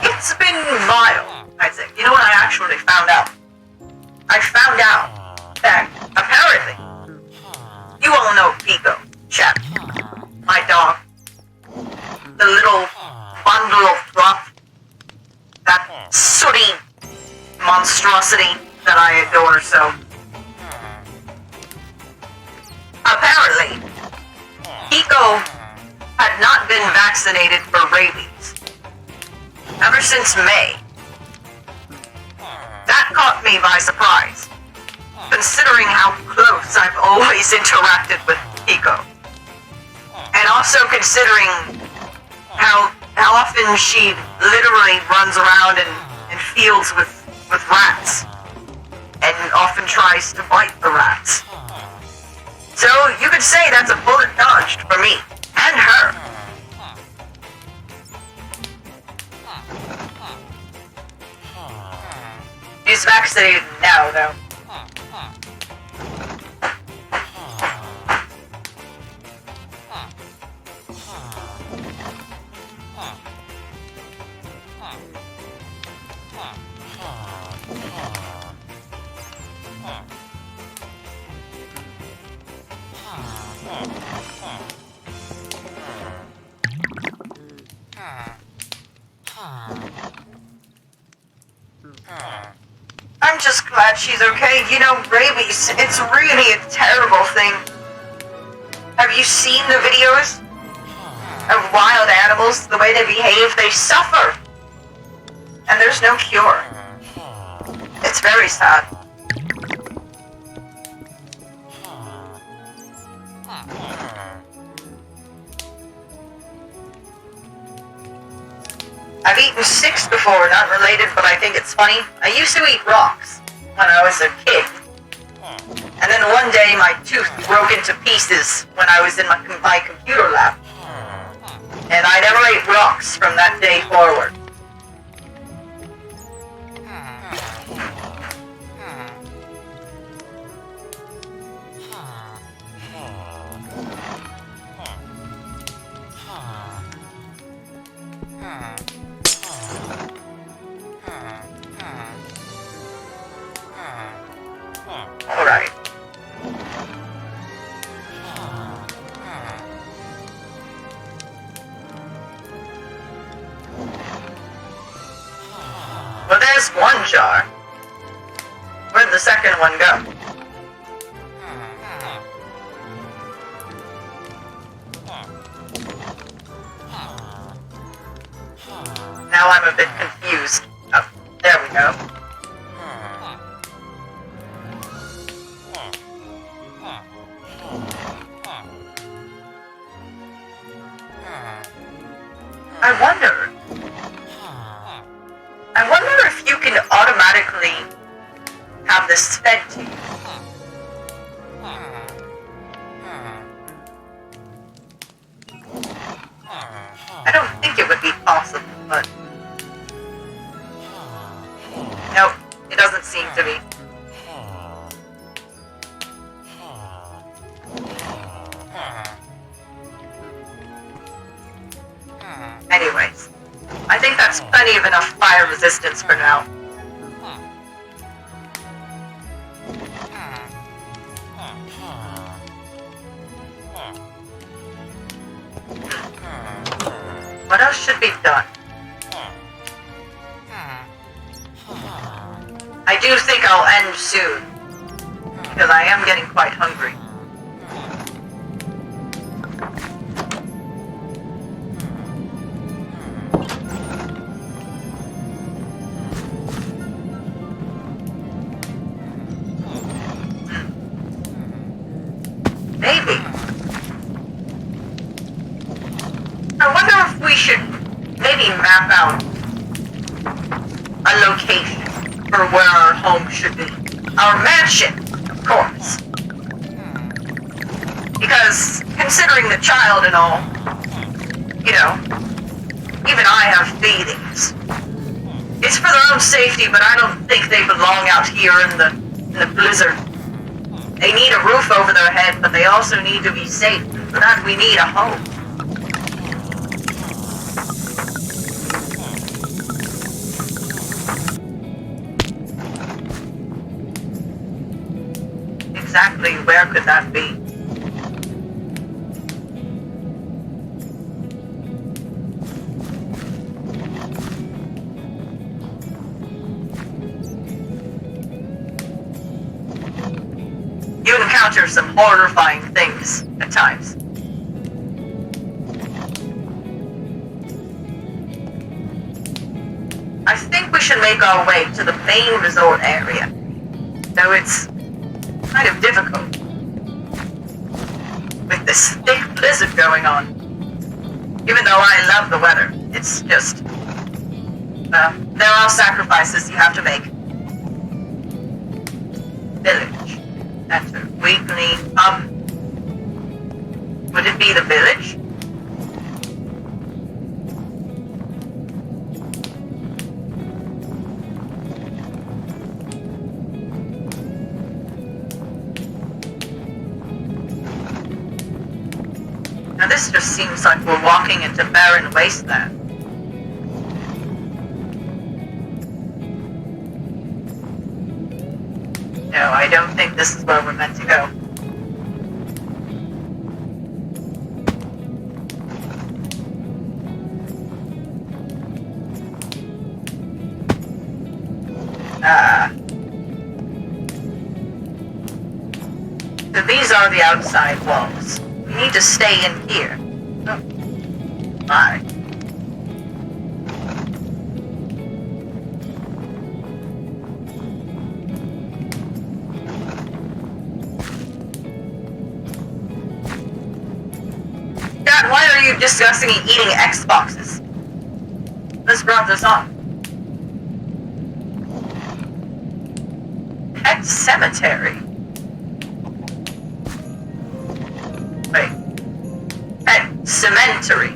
It's been mild, I think. You know what I actually found out? I found out that, apparently, you all know Pico, Chap, my dog. The little bundle of fluff. That sooty monstrosity that I adore so. Apparently, Pico had not been vaccinated for rabies ever since May. That caught me by surprise, considering how close I've always interacted with Pico. And also considering how often she literally runs around in fields with rats, and often tries to bite the rats. So you could say that's a bullet dodged for me, and her. She's vaccinated now, though. I'm just glad she's okay. You know, rabies, it's really a terrible thing. Have you seen the videos of wild animals, the way they behave? They suffer. And there's no cure. It's very sad. I've eaten 6 before, not related, but I think it's funny. I used to eat rocks when I was a kid. And then one day my tooth broke into pieces when I was in my computer lab. And I never ate rocks from that day forward. Alright. Well, there's one jar. Where'd the second one go? Now I'm a bit confused. Oh, there we go. I wonder if you can automatically have this fed to you. I don't think it would be possible, but... Nope, it doesn't seem to be. has plenty of enough fire resistance for now. What else should be done? I do think I'll end soon, because I am getting quite hungry. Maybe. I wonder if we should maybe map out a location for where our home should be. Our mansion, of course. Because, considering the child and all, you know, even I have feelings. It's for their own safety, but I don't think they belong out here in the blizzard. They need a roof over their head, but they also need to be safe. For that, we need a home. Exactly where could that be? You encounter some horrifying things at times. I think we should make our way to the main resort area, though it's kind of difficult with this thick blizzard going on. Even though I love the weather, it's just, there are sacrifices you have to make. Village. Enter. Weekly. Would it be the village? Now this just seems like we're walking into barren wasteland. No, I don't think this is where we're meant to go. So these are the outside walls. We need to stay in here. Oh. My. Dad, why are you discussing eating Xboxes? Let's brought this on. Pet cemetery. Wait. Pet cemetery.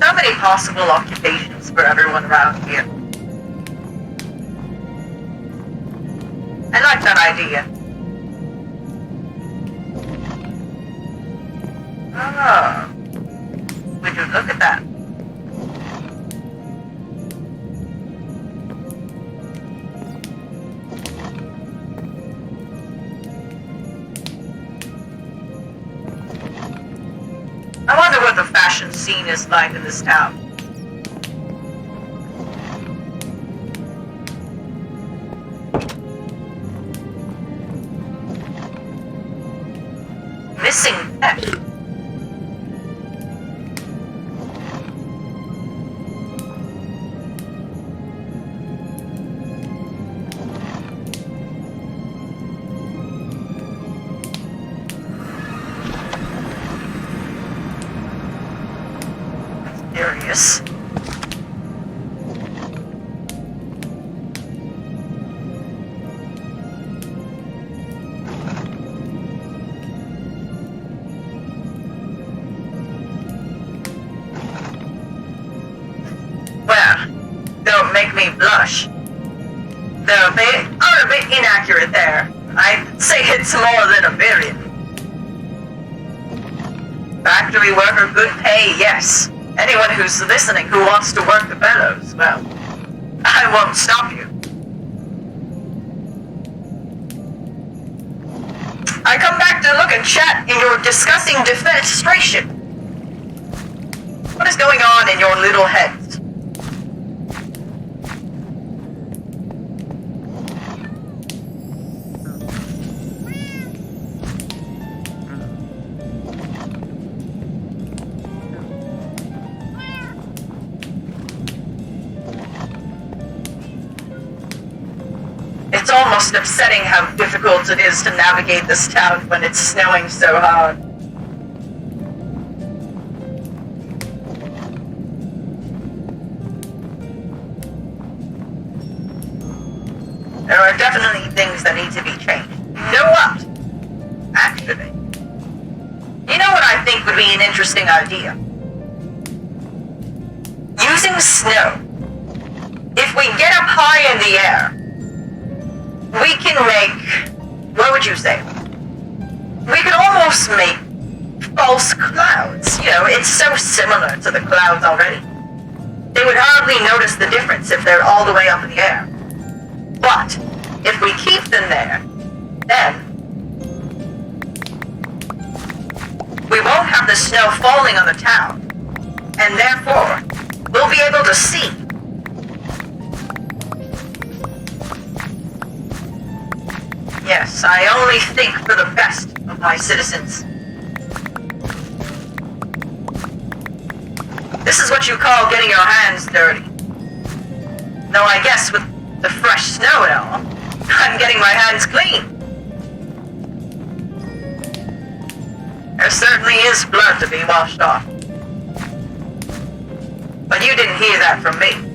So many possible occupations for everyone around here. I like that idea. Oh. Would you look at that? I wonder what the fashion scene is like in this town. Missing pet. Curious. period. Factory worker, good pay, yes. Anyone who's listening who wants to work the bellows, well, I won't stop you. I come back to look and chat in your discussing defenestration. What is going on in your little heads? It's almost upsetting how difficult it is to navigate this town when it's snowing so hard. There are definitely things that need to be changed. You know what? Actually, you know what I think would be an interesting idea? Using snow. If we get up high in the air, we can make, what would you say? We could almost make false clouds. You know, it's so similar to the clouds already. They would hardly notice the difference if they're all the way up in the air. But if we keep them there, then we won't have the snow falling on the town, and therefore we'll be able to see. Yes, I only think for the best of my citizens. This is what you call getting your hands dirty. Though I guess with the fresh snow and all, I'm getting my hands clean. There certainly is blood to be washed off. But you didn't hear that from me.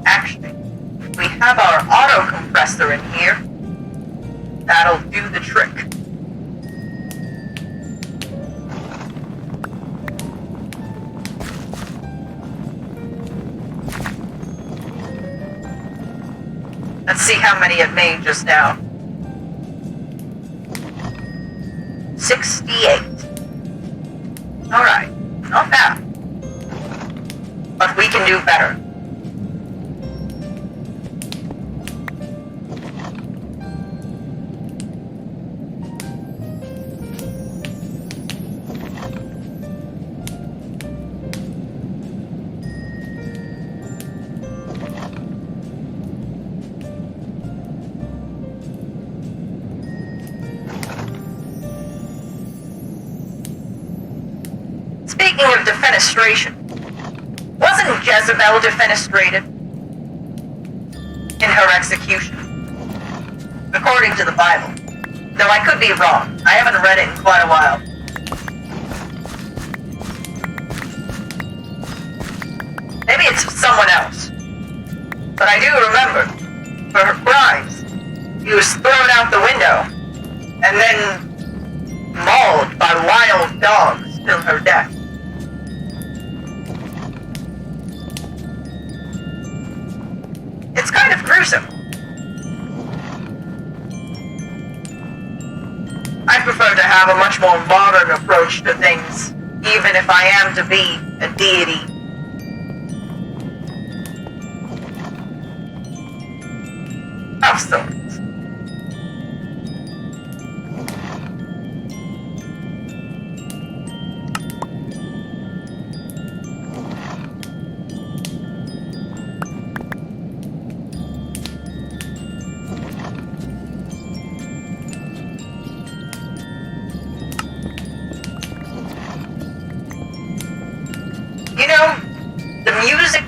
Actually, we have our auto compressor in here. That'll do the trick. Let's see how many it made just now. 68. Alright, not bad. But we can do better. Speaking of defenestration, wasn't Jezebel defenestrated in her execution? According to the Bible. Though I could be wrong. I haven't read it in quite a while. Maybe it's someone else. But I do remember, for her crimes, she was thrown out the window and then mauled by wild dogs till her death. It's kind of gruesome. I prefer to have a much more modern approach to things, even if I am to be a deity. Of sorts. You know, the music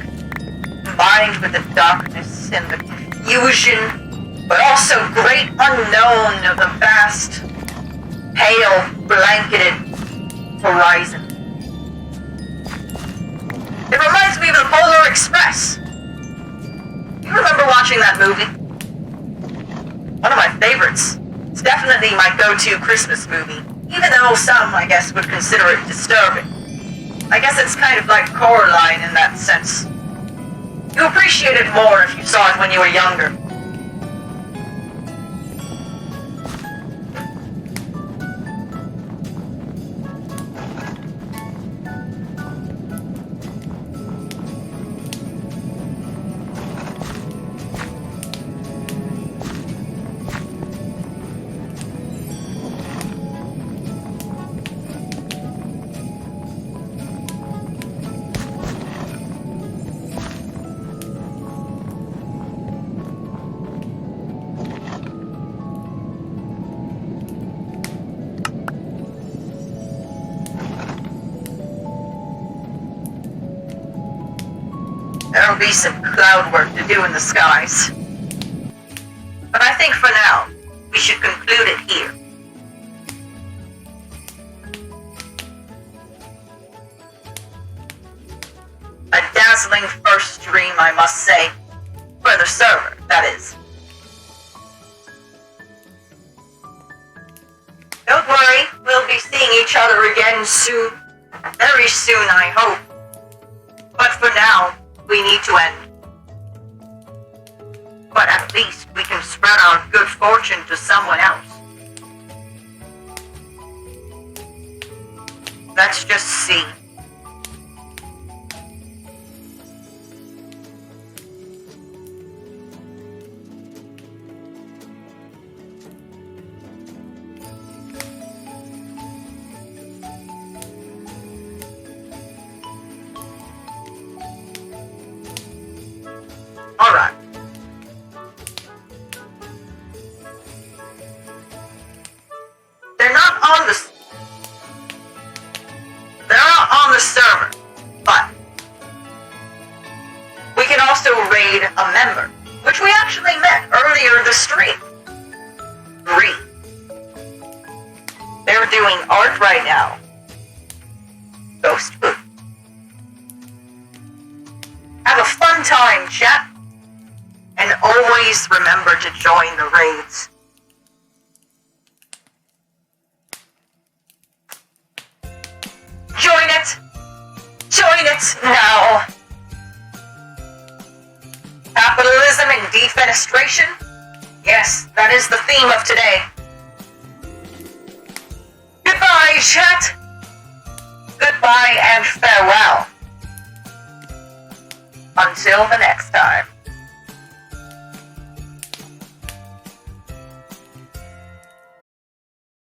combined with the darkness and the confusion, but also great unknown of the vast, pale, blanketed horizon. It reminds me of the Polar Express. You watching that movie? One of my favorites. It's definitely my go-to Christmas movie, even though some, I guess, would consider it disturbing. I guess it's kind of like Coraline in that sense. You appreciate it more if you saw it when you were younger. There'll be some cloud work to do in the skies. But I think for now, we should conclude it here. A dazzling first stream, I must say. For the server, that is. Don't worry, we'll be seeing each other again soon. Very soon, I hope. But for now, we need to end. But at least we can spread our good fortune to someone else. Let's just see. Alright. They're not on the server, but we can also raid a member, which we actually met earlier this stream. Bree. They're doing art right now. Ghost food. Have a fun time, chat. And always remember to join the raids. Join it! Join it now! Capitalism and defenestration? Yes, that is the theme of today. Goodbye, chat! Goodbye and farewell. Until the next time.